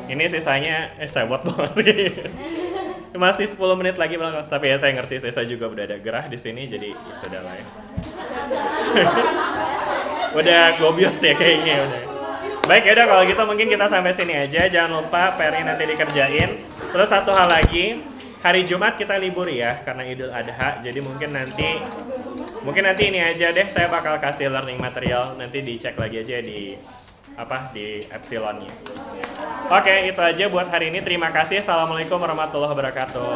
Ini sisanya, saya buat banget sih. Masih 10 menit lagi belakang, tapi ya saya ngerti, saya juga udah ada gerah di sini, jadi ya sudah lah ya. Udah gobios ya kayaknya udah. Baik, ya udah kalau gitu mungkin kita sampai sini aja. Jangan lupa PR-nya nanti dikerjain. Terus satu hal lagi, hari Jumat kita libur ya karena Idul Adha. Jadi mungkin nanti ini aja deh, saya bakal kasih learning material, nanti dicek lagi aja di Epsilon-nya. Oke, itu aja buat hari ini. Terima kasih. Assalamualaikum warahmatullahi wabarakatuh.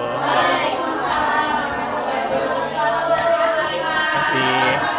Terima kasih.